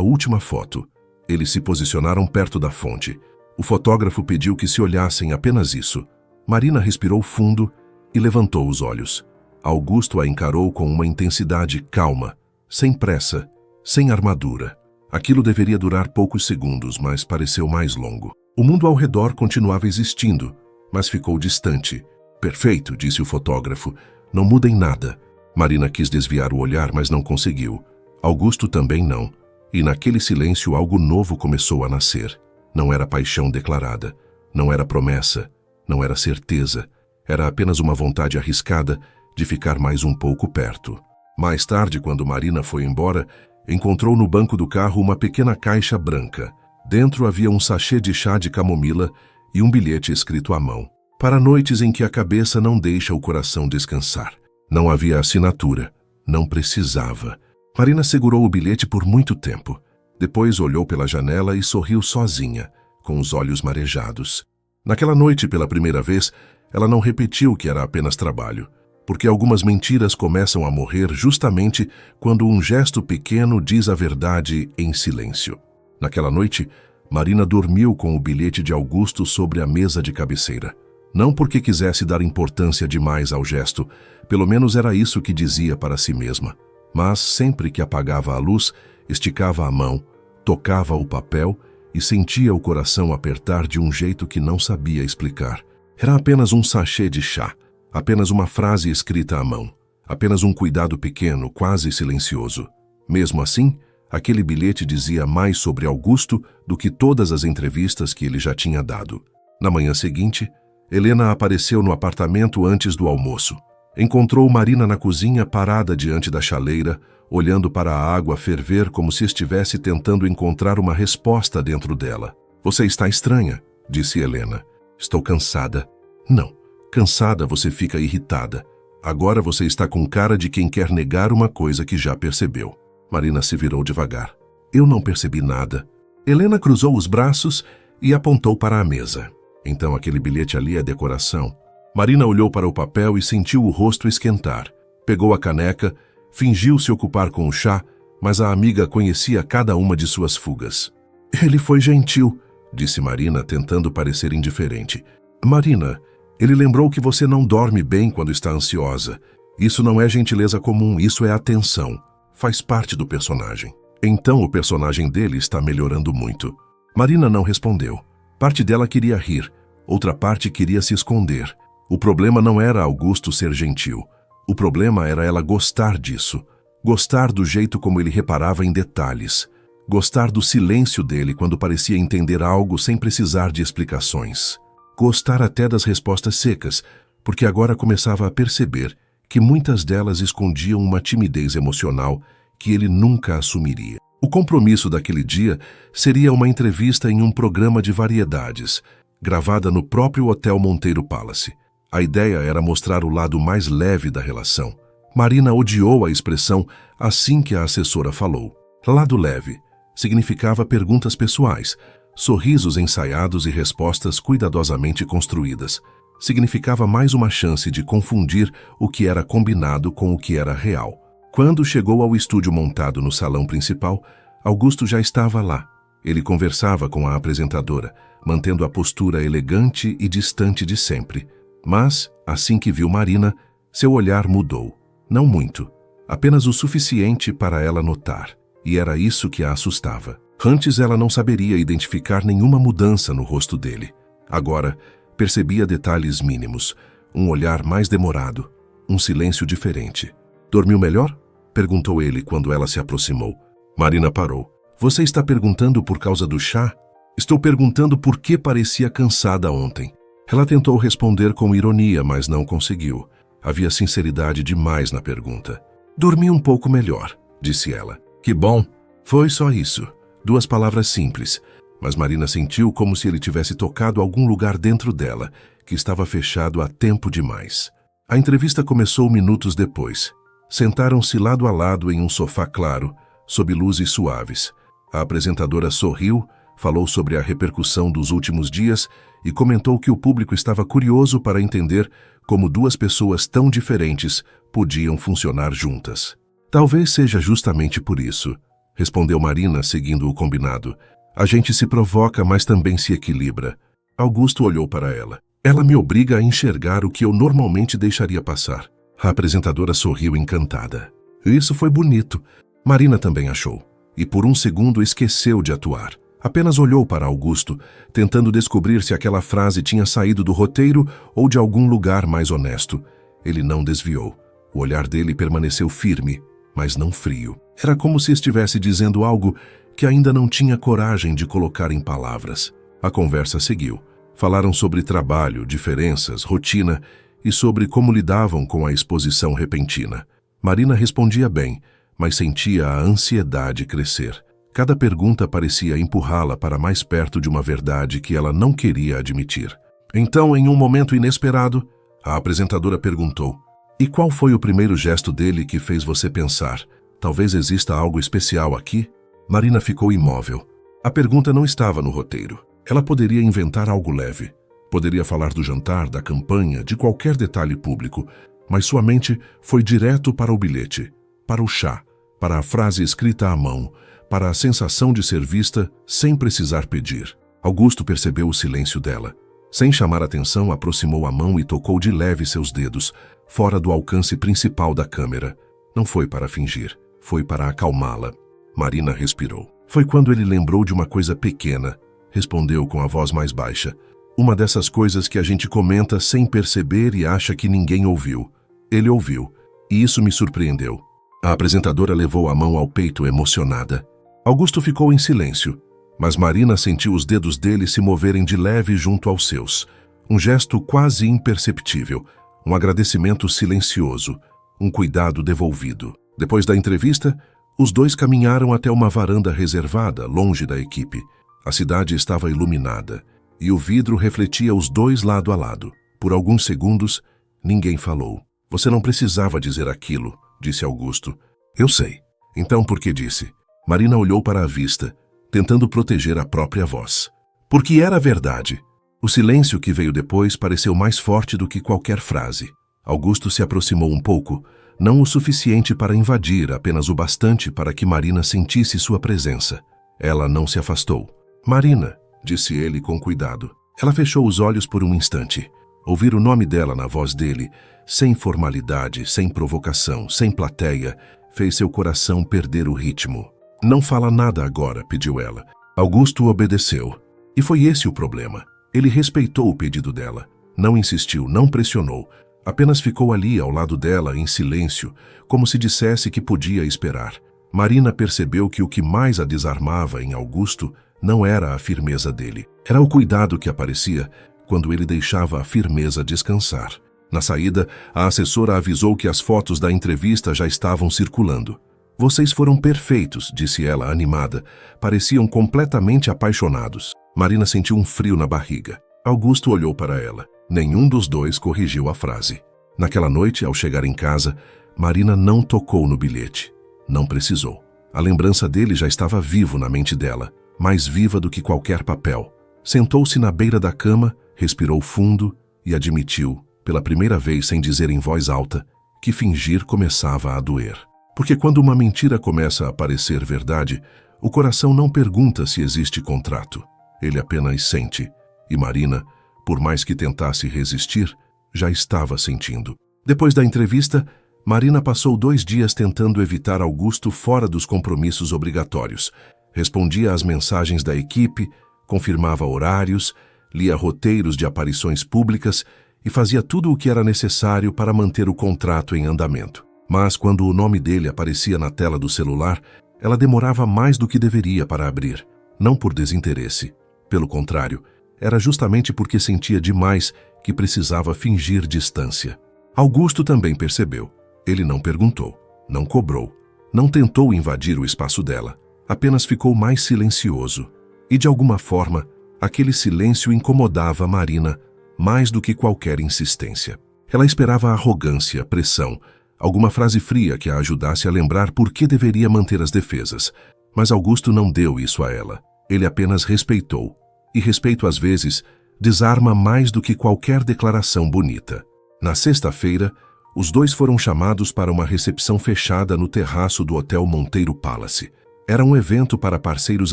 última foto. Eles se posicionaram perto da fonte. O fotógrafo pediu que se olhassem apenas isso. Marina respirou fundo e levantou os olhos. Augusto a encarou com uma intensidade calma, sem pressa, sem armadura. Aquilo deveria durar poucos segundos, mas pareceu mais longo. O mundo ao redor continuava existindo, mas ficou distante. Perfeito, disse o fotógrafo. Não muda em nada. Marina quis desviar o olhar, mas não conseguiu. Augusto também não. E naquele silêncio algo novo começou a nascer. Não era paixão declarada. Não era promessa. Não era certeza. Era apenas uma vontade arriscada de ficar mais um pouco perto. Mais tarde, quando Marina foi embora, encontrou no banco do carro uma pequena caixa branca. Dentro havia um sachê de chá de camomila e um bilhete escrito à mão. Para noites em que a cabeça não deixa o coração descansar. Não havia assinatura. Não precisava. Marina segurou o bilhete por muito tempo. Depois olhou pela janela e sorriu sozinha, com os olhos marejados. Naquela noite, pela primeira vez, ela não repetiu que era apenas trabalho, porque algumas mentiras começam a morrer justamente quando um gesto pequeno diz a verdade em silêncio. Naquela noite, Marina dormiu com o bilhete de Augusto sobre a mesa de cabeceira. Não porque quisesse dar importância demais ao gesto, pelo menos era isso que dizia para si mesma. Mas sempre que apagava a luz, esticava a mão, tocava o papel e sentia o coração apertar de um jeito que não sabia explicar. Era apenas um sachê de chá, apenas uma frase escrita à mão, apenas um cuidado pequeno, quase silencioso. Mesmo assim, aquele bilhete dizia mais sobre Augusto do que todas as entrevistas que ele já tinha dado. Na manhã seguinte, Helena apareceu no apartamento antes do almoço. Encontrou Marina na cozinha parada diante da chaleira, olhando para a água ferver como se estivesse tentando encontrar uma resposta dentro dela. Você está estranha, disse Helena. Estou cansada. Não, cansada você fica irritada. Agora você está com cara de quem quer negar uma coisa que já percebeu. Marina se virou devagar. Eu não percebi nada. Helena cruzou os braços e apontou para a mesa. Então aquele bilhete ali é decoração. Marina olhou para o papel e sentiu o rosto esquentar. Pegou a caneca, fingiu se ocupar com o chá, mas a amiga conhecia cada uma de suas fugas. Ele foi gentil, disse Marina, tentando parecer indiferente. Marina, ele lembrou que você não dorme bem quando está ansiosa. Isso não é gentileza comum, isso é atenção. Faz parte do personagem. Então o personagem dele está melhorando muito. Marina não respondeu. Parte dela queria rir, outra parte queria se esconder. O problema não era Augusto ser gentil. O problema era ela gostar disso. Gostar do jeito como ele reparava em detalhes. Gostar do silêncio dele quando parecia entender algo sem precisar de explicações. Gostar até das respostas secas, porque agora começava a perceber que muitas delas escondiam uma timidez emocional que ele nunca assumiria. O compromisso daquele dia seria uma entrevista em um programa de variedades, gravada no próprio Hotel Monteiro Palace. A ideia era mostrar o lado mais leve da relação. Marina odiou a expressão assim que a assessora falou. Lado leve significava perguntas pessoais, sorrisos ensaiados e respostas cuidadosamente construídas. Significava mais uma chance de confundir o que era combinado com o que era real. Quando chegou ao estúdio montado no salão principal, Augusto já estava lá. Ele conversava com a apresentadora, mantendo a postura elegante e distante de sempre. Mas, assim que viu Marina, seu olhar mudou. Não muito, apenas o suficiente para ela notar. E era isso que a assustava. Antes ela não saberia identificar nenhuma mudança no rosto dele. Agora, percebia detalhes mínimos, um olhar mais demorado, um silêncio diferente. Dormiu melhor? Perguntou ele quando ela se aproximou. Marina parou. Você está perguntando por causa do chá? Estou perguntando por que parecia cansada ontem. Ela tentou responder com ironia, mas não conseguiu. Havia sinceridade demais na pergunta. Dormi um pouco melhor, disse ela. Que bom. Foi só isso. 2 palavras simples. Mas Marina sentiu como se ele tivesse tocado algum lugar dentro dela, que estava fechado há tempo demais. A entrevista começou minutos depois. Sentaram-se lado a lado em um sofá claro, sob luzes suaves. A apresentadora sorriu, falou sobre a repercussão dos últimos dias e comentou que o público estava curioso para entender como duas pessoas tão diferentes podiam funcionar juntas. Talvez seja justamente por isso, respondeu Marina, seguindo o combinado. A gente se provoca, mas também se equilibra. Augusto olhou para ela. Ela me obriga a enxergar o que eu normalmente deixaria passar. A apresentadora sorriu encantada. Isso foi bonito. Marina também achou. E por um segundo esqueceu de atuar. Apenas olhou para Augusto, tentando descobrir se aquela frase tinha saído do roteiro ou de algum lugar mais honesto. Ele não desviou. O olhar dele permaneceu firme, mas não frio. Era como se estivesse dizendo algo que ainda não tinha coragem de colocar em palavras. A conversa seguiu. Falaram sobre trabalho, diferenças, rotina e sobre como lidavam com a exposição repentina. Marina respondia bem, mas sentia a ansiedade crescer. Cada pergunta parecia empurrá-la para mais perto de uma verdade que ela não queria admitir. Então, em um momento inesperado, a apresentadora perguntou: "E qual foi o primeiro gesto dele que fez você pensar? Talvez exista algo especial aqui?" Marina ficou imóvel. A pergunta não estava no roteiro. Ela poderia inventar algo leve. Poderia falar do jantar, da campanha, de qualquer detalhe público, mas sua mente foi direto para o bilhete, para o chá, para a frase escrita à mão, para a sensação de ser vista sem precisar pedir. Augusto percebeu o silêncio dela. Sem chamar atenção, aproximou a mão e tocou de leve seus dedos, fora do alcance principal da câmera. Não foi para fingir, foi para acalmá-la. Marina respirou. Foi quando ele lembrou de uma coisa pequena, respondeu com a voz mais baixa. Uma dessas coisas que a gente comenta sem perceber e acha que ninguém ouviu. Ele ouviu, e isso me surpreendeu. A apresentadora levou a mão ao peito emocionada. Augusto ficou em silêncio, mas Marina sentiu os dedos dele se moverem de leve junto aos seus. Um gesto quase imperceptível, um agradecimento silencioso, um cuidado devolvido. Depois da entrevista, os dois caminharam até uma varanda reservada, longe da equipe. A cidade estava iluminada, e o vidro refletia os dois lado a lado. Por alguns segundos, ninguém falou. "Você não precisava dizer aquilo", disse Augusto. "Eu sei." "Então por que disse?" Marina olhou para a vista, tentando proteger a própria voz. Porque era verdade. O silêncio que veio depois pareceu mais forte do que qualquer frase. Augusto se aproximou um pouco, não o suficiente para invadir, apenas o bastante para que Marina sentisse sua presença. Ela não se afastou. "Marina", disse ele com cuidado. Ela fechou os olhos por um instante. Ouvir o nome dela na voz dele, sem formalidade, sem provocação, sem plateia, fez seu coração perder o ritmo. "Não fala nada agora", pediu ela. Augusto obedeceu. E foi esse o problema. Ele respeitou o pedido dela. Não insistiu, não pressionou. Apenas ficou ali ao lado dela, em silêncio, como se dissesse que podia esperar. Marina percebeu que o que mais a desarmava em Augusto não era a firmeza dele. Era o cuidado que aparecia quando ele deixava a firmeza descansar. Na saída, a assessora avisou que as fotos da entrevista já estavam circulando. "Vocês foram perfeitos", disse ela animada. Pareciam completamente apaixonados. Marina sentiu um frio na barriga. Augusto olhou para ela. Nenhum dos dois corrigiu a frase. Naquela noite, ao chegar em casa, Marina não tocou no bilhete. Não precisou. A lembrança dele já estava vivo na mente dela, mais viva do que qualquer papel. Sentou-se na beira da cama, respirou fundo e admitiu, pela primeira vez sem dizer em voz alta, que fingir começava a doer. Porque quando uma mentira começa a parecer verdade, o coração não pergunta se existe contrato. Ele apenas sente. E Marina, por mais que tentasse resistir, já estava sentindo. Depois da entrevista, Marina passou 2 dias tentando evitar Augusto fora dos compromissos obrigatórios. Respondia às mensagens da equipe, confirmava horários, lia roteiros de aparições públicas e fazia tudo o que era necessário para manter o contrato em andamento. Mas quando o nome dele aparecia na tela do celular, ela demorava mais do que deveria para abrir. Não por desinteresse. Pelo contrário, era justamente porque sentia demais que precisava fingir distância. Augusto também percebeu. Ele não perguntou, não cobrou, não tentou invadir o espaço dela. Apenas ficou mais silencioso. E de alguma forma, aquele silêncio incomodava Marina mais do que qualquer insistência. Ela esperava arrogância, pressão, alguma frase fria que a ajudasse a lembrar por que deveria manter as defesas. Mas Augusto não deu isso a ela. Ele apenas respeitou. E respeito, às vezes, desarma mais do que qualquer declaração bonita. Na sexta-feira, os dois foram chamados para uma recepção fechada no terraço do Hotel Monteiro Palace. Era um evento para parceiros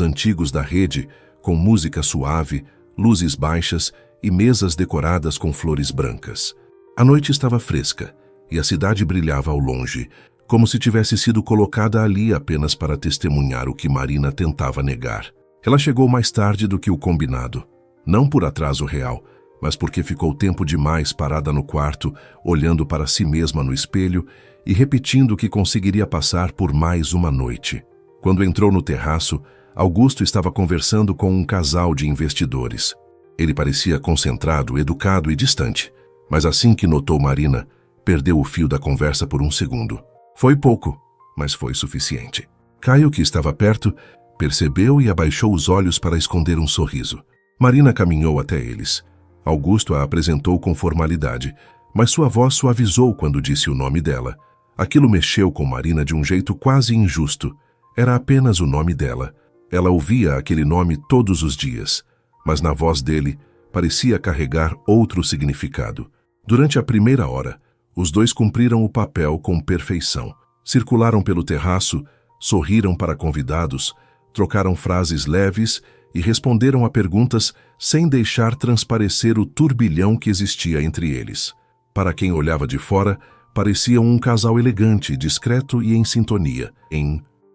antigos da rede, com música suave, luzes baixas e mesas decoradas com flores brancas. A noite estava fresca e a cidade brilhava ao longe, como se tivesse sido colocada ali apenas para testemunhar o que Marina tentava negar. Ela chegou mais tarde do que o combinado, não por atraso real, mas porque ficou tempo demais parada no quarto, olhando para si mesma no espelho e repetindo que conseguiria passar por mais uma noite. Quando entrou no terraço, Augusto estava conversando com um casal de investidores. Ele parecia concentrado, educado e distante, mas assim que notou Marina, perdeu o fio da conversa por um segundo. Foi pouco, mas foi suficiente. Caio, que estava perto, percebeu e abaixou os olhos para esconder um sorriso. Marina caminhou até eles. Augusto a apresentou com formalidade, mas sua voz suavizou quando disse o nome dela. Aquilo mexeu com Marina de um jeito quase injusto. Era apenas o nome dela. Ela ouvia aquele nome todos os dias, mas na voz dele parecia carregar outro significado. Durante a primeira hora, os dois cumpriram o papel com perfeição. Circularam pelo terraço, sorriram para convidados, trocaram frases leves e responderam a perguntas sem deixar transparecer o turbilhão que existia entre eles. Para quem olhava de fora, pareciam um casal elegante, discreto e em sintonia.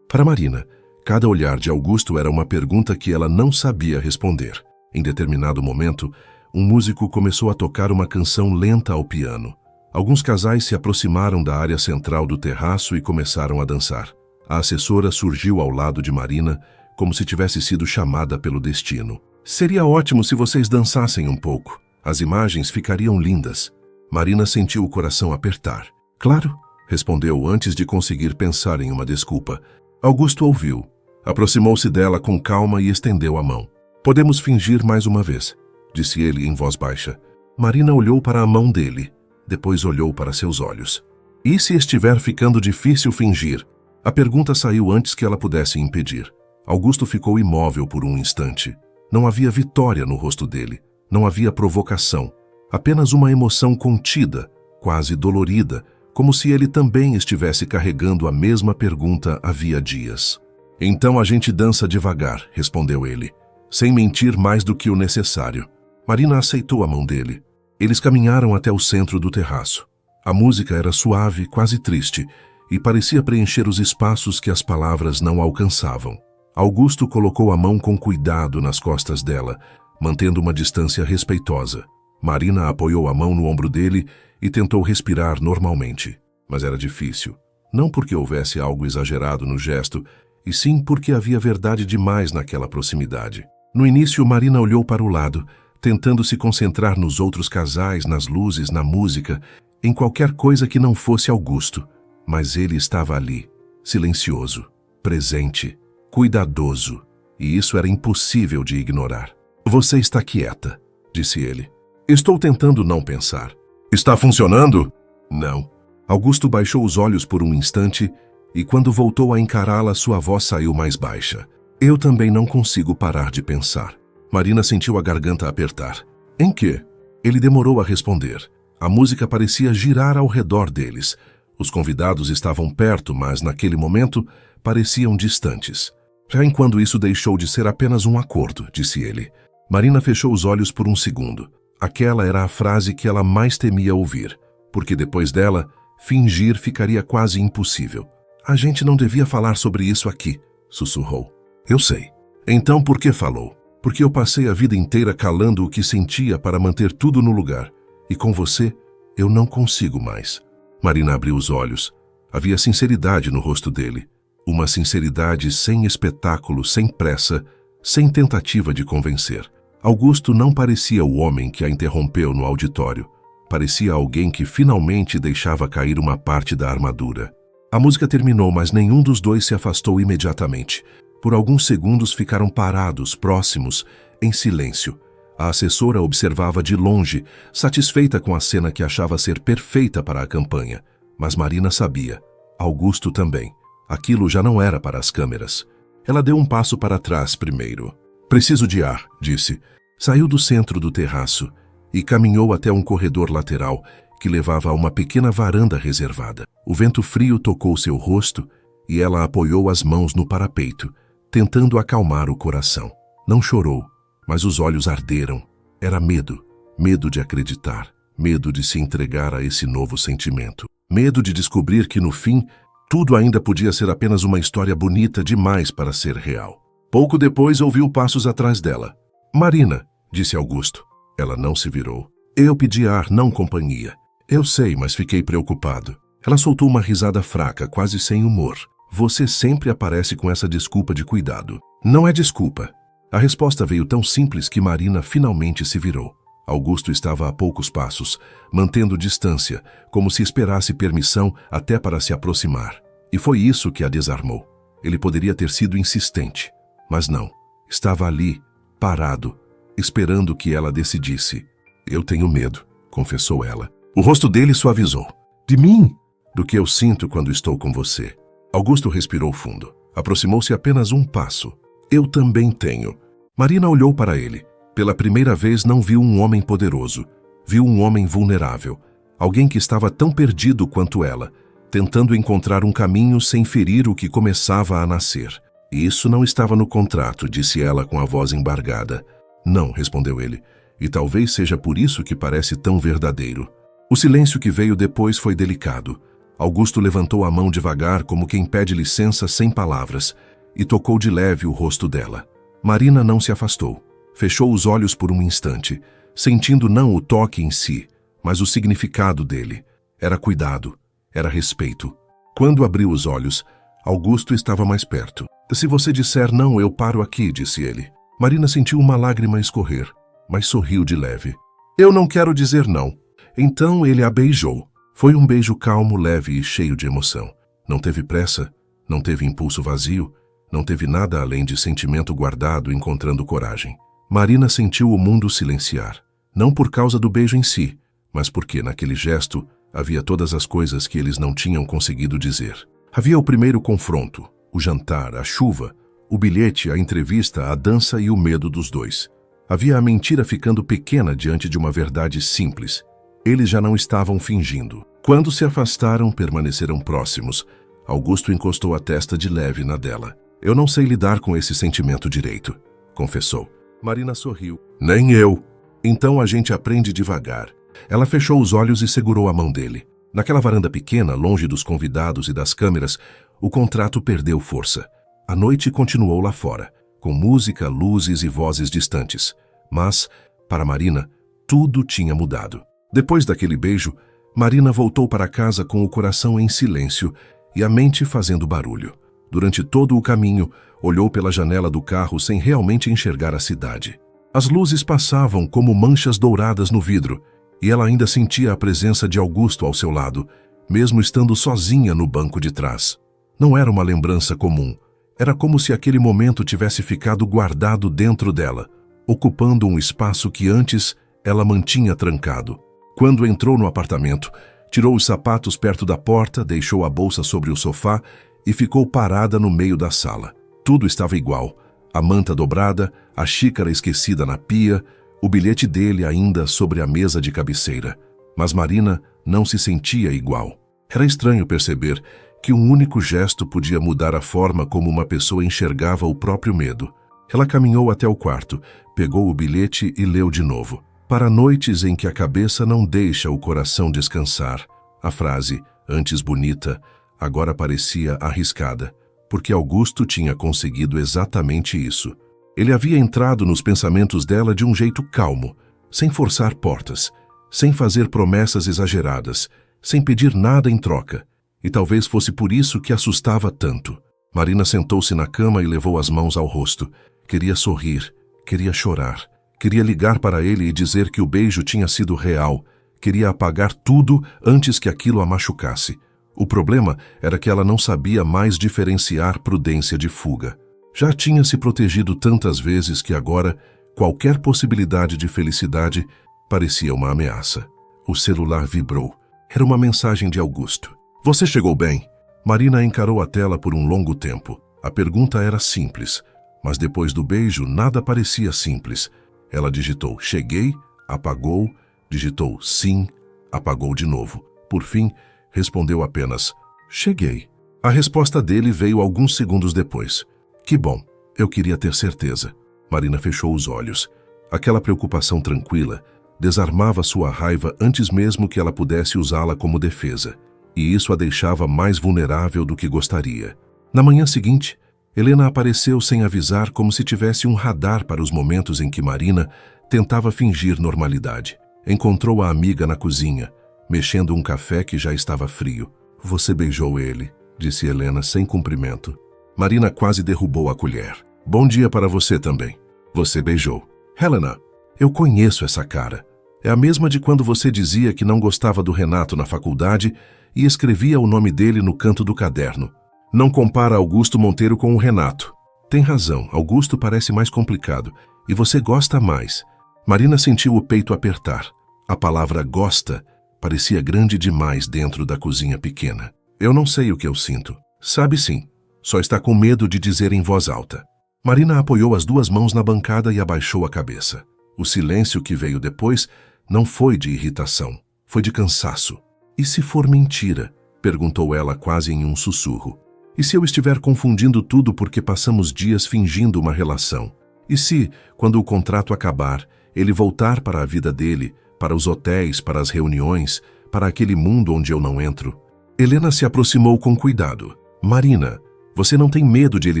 Para Marina, cada olhar de Augusto era uma pergunta que ela não sabia responder. Em determinado momento, um músico começou a tocar uma canção lenta ao piano. Alguns casais se aproximaram da área central do terraço e começaram a dançar. A assessora surgiu ao lado de Marina, como se tivesse sido chamada pelo destino. Seria ótimo se vocês dançassem um pouco. As imagens ficariam lindas. Marina sentiu o coração apertar. Claro, respondeu antes de conseguir pensar em uma desculpa. Augusto ouviu. Aproximou-se dela com calma e estendeu a mão. Podemos fingir mais uma vez, disse ele em voz baixa. Marina olhou para a mão dele. Depois olhou para seus olhos. E se estiver ficando difícil fingir? A pergunta saiu antes que ela pudesse impedir. Augusto ficou imóvel por um instante. Não havia vitória no rosto dele. Não havia provocação. Apenas uma emoção contida, quase dolorida, como se ele também estivesse carregando a mesma pergunta havia dias. Então a gente dança devagar, respondeu ele, sem mentir mais do que o necessário. Marina aceitou a mão dele. Eles caminharam até o centro do terraço. A música era suave, quase triste, e parecia preencher os espaços que as palavras não alcançavam. Augusto colocou a mão com cuidado nas costas dela, mantendo uma distância respeitosa. Marina apoiou a mão no ombro dele e tentou respirar normalmente. Mas era difícil. Não porque houvesse algo exagerado no gesto, e sim porque havia verdade demais naquela proximidade. No início, Marina olhou para o lado, tentando se concentrar nos outros casais, nas luzes, na música, em qualquer coisa que não fosse Augusto. Mas ele estava ali, silencioso, presente, cuidadoso, e isso era impossível de ignorar. Você está quieta, disse ele. Estou tentando não pensar. Está funcionando? Não. Augusto baixou os olhos por um instante e quando voltou a encará-la, sua voz saiu mais baixa. Eu também não consigo parar de pensar. Marina sentiu a garganta apertar. Em quê? Ele demorou a responder. A música parecia girar ao redor deles. Os convidados estavam perto, mas naquele momento pareciam distantes. Já enquanto isso deixou de ser apenas um acordo, disse ele. Marina fechou os olhos por um segundo. Aquela era a frase que ela mais temia ouvir, porque depois dela, fingir ficaria quase impossível. A gente não devia falar sobre isso aqui, sussurrou. Eu sei. Então por que falou? Porque eu passei a vida inteira calando o que sentia para manter tudo no lugar. E com você, eu não consigo mais. Marina abriu os olhos. Havia sinceridade no rosto dele. Uma sinceridade sem espetáculo, sem pressa, sem tentativa de convencer. Augusto não parecia o homem que a interrompeu no auditório. Parecia alguém que finalmente deixava cair uma parte da armadura. A música terminou, mas nenhum dos dois se afastou imediatamente. Por alguns segundos ficaram parados, próximos, em silêncio. A assessora observava de longe, satisfeita com a cena que achava ser perfeita para a campanha. Mas Marina sabia. Augusto também. Aquilo já não era para as câmeras. Ela deu um passo para trás primeiro. Preciso de ar, disse. Saiu do centro do terraço e caminhou até um corredor lateral que levava a uma pequena varanda reservada. O vento frio tocou seu rosto e ela apoiou as mãos no parapeito, tentando acalmar o coração. Não chorou, mas os olhos arderam. Era medo. Medo de acreditar. Medo de se entregar a esse novo sentimento. Medo de descobrir que, no fim, tudo ainda podia ser apenas uma história bonita demais para ser real. Pouco depois, ouviu passos atrás dela. Marina, disse Augusto. Ela não se virou. Eu pedi ar, não companhia. Eu sei, mas fiquei preocupado. Ela soltou uma risada fraca, quase sem humor. Você sempre aparece com essa desculpa de cuidado. Não é desculpa. A resposta veio tão simples que Marina finalmente se virou. Augusto estava a poucos passos, mantendo distância, como se esperasse permissão até para se aproximar. E foi isso que a desarmou. Ele poderia ter sido insistente, mas não. Estava ali, parado, esperando que ela decidisse. Eu tenho medo, confessou ela. O rosto dele suavizou. De mim? Do que eu sinto quando estou com você. Augusto respirou fundo. Aproximou-se apenas um passo. Eu também tenho. Marina olhou para ele. Pela primeira vez não viu um homem poderoso. Viu um homem vulnerável. Alguém que estava tão perdido quanto ela, tentando encontrar um caminho sem ferir o que começava a nascer. E isso não estava no contrato, disse ela com a voz embargada. Não, respondeu ele. E talvez seja por isso que parece tão verdadeiro. O silêncio que veio depois foi delicado. Augusto levantou a mão devagar, como quem pede licença sem palavras, e tocou de leve o rosto dela. Marina não se afastou. Fechou os olhos por um instante, sentindo não o toque em si, mas o significado dele. Era cuidado, era respeito. Quando abriu os olhos, Augusto estava mais perto. Se você disser não, eu paro aqui, disse ele. Marina sentiu uma lágrima escorrer, mas sorriu de leve. Eu não quero dizer não. Então ele a beijou. Foi um beijo calmo, leve e cheio de emoção. Não teve pressa, não teve impulso vazio, não teve nada além de sentimento guardado encontrando coragem. Marina sentiu o mundo silenciar. Não por causa do beijo em si, mas porque naquele gesto havia todas as coisas que eles não tinham conseguido dizer. Havia o primeiro confronto, o jantar, a chuva, o bilhete, a entrevista, a dança e o medo dos dois. Havia a mentira ficando pequena diante de uma verdade simples. Eles já não estavam fingindo. Quando se afastaram, permaneceram próximos. Augusto encostou a testa de leve na dela. Eu não sei lidar com esse sentimento direito, confessou. Marina sorriu. Nem eu. Então a gente aprende devagar. Ela fechou os olhos e segurou a mão dele. Naquela varanda pequena, longe dos convidados e das câmeras, o contrato perdeu força. A noite continuou lá fora, com música, luzes e vozes distantes. Mas, para Marina, tudo tinha mudado. Depois daquele beijo, Marina voltou para casa com o coração em silêncio e a mente fazendo barulho. Durante todo o caminho, olhou pela janela do carro sem realmente enxergar a cidade. As luzes passavam como manchas douradas no vidro, e ela ainda sentia a presença de Augusto ao seu lado, mesmo estando sozinha no banco de trás. Não era uma lembrança comum. Era como se aquele momento tivesse ficado guardado dentro dela, ocupando um espaço que antes ela mantinha trancado. Quando entrou no apartamento, tirou os sapatos perto da porta, deixou a bolsa sobre o sofá e ficou parada no meio da sala. Tudo estava igual. A manta dobrada, a xícara esquecida na pia, o bilhete dele ainda sobre a mesa de cabeceira. Mas Marina não se sentia igual. Era estranho perceber que um único gesto podia mudar a forma como uma pessoa enxergava o próprio medo. Ela caminhou até o quarto, pegou o bilhete e leu de novo. Para noites em que a cabeça não deixa o coração descansar. A frase, antes bonita, agora parecia arriscada, porque Augusto tinha conseguido exatamente isso. Ele havia entrado nos pensamentos dela de um jeito calmo, sem forçar portas, sem fazer promessas exageradas, sem pedir nada em troca. E talvez fosse por isso que assustava tanto. Marina sentou-se na cama e levou as mãos ao rosto. Queria sorrir, queria chorar. Queria ligar para ele e dizer que o beijo tinha sido real. Queria apagar tudo antes que aquilo a machucasse. O problema era que ela não sabia mais diferenciar prudência de fuga. Já tinha se protegido tantas vezes que agora qualquer possibilidade de felicidade parecia uma ameaça. O celular vibrou. Era uma mensagem de Augusto. Você chegou bem? Marina encarou a tela por um longo tempo. A pergunta era simples, Mas depois do beijo, nada parecia simples. Ela digitou cheguei, apagou, digitou sim, apagou de novo. Por fim, respondeu apenas cheguei. A resposta dele veio alguns segundos depois. Que bom, eu queria ter certeza. Marina fechou os olhos. Aquela preocupação tranquila desarmava sua raiva antes mesmo que ela pudesse usá-la como defesa, e isso a deixava mais vulnerável do que gostaria. Na manhã seguinte, Helena apareceu sem avisar, como se tivesse um radar para os momentos em que Marina tentava fingir normalidade. Encontrou a amiga na cozinha, mexendo um café que já estava frio. Você beijou ele, disse Helena sem cumprimento. Marina quase derrubou a colher. Bom dia para você também. Você beijou. Helena, eu conheço essa cara. É a mesma de quando você dizia que não gostava do Renato na faculdade e escrevia o nome dele no canto do caderno. Não compara Augusto Monteiro com o Renato. Tem razão, Augusto parece mais complicado e você gosta mais. Marina sentiu o peito apertar. A palavra gosta parecia grande demais dentro da cozinha pequena. Eu não sei o que eu sinto. Sabe sim, só está com medo de dizer em voz alta. Marina apoiou as duas mãos na bancada e abaixou a cabeça. O silêncio que veio depois não foi de irritação, foi de cansaço. E se for mentira? Perguntou ela quase em um sussurro. E se eu estiver confundindo tudo porque passamos dias fingindo uma relação? E se, quando o contrato acabar, ele voltar para a vida dele, para os hotéis, para as reuniões, para aquele mundo onde eu não entro? Helena se aproximou com cuidado. Marina, você não tem medo de ele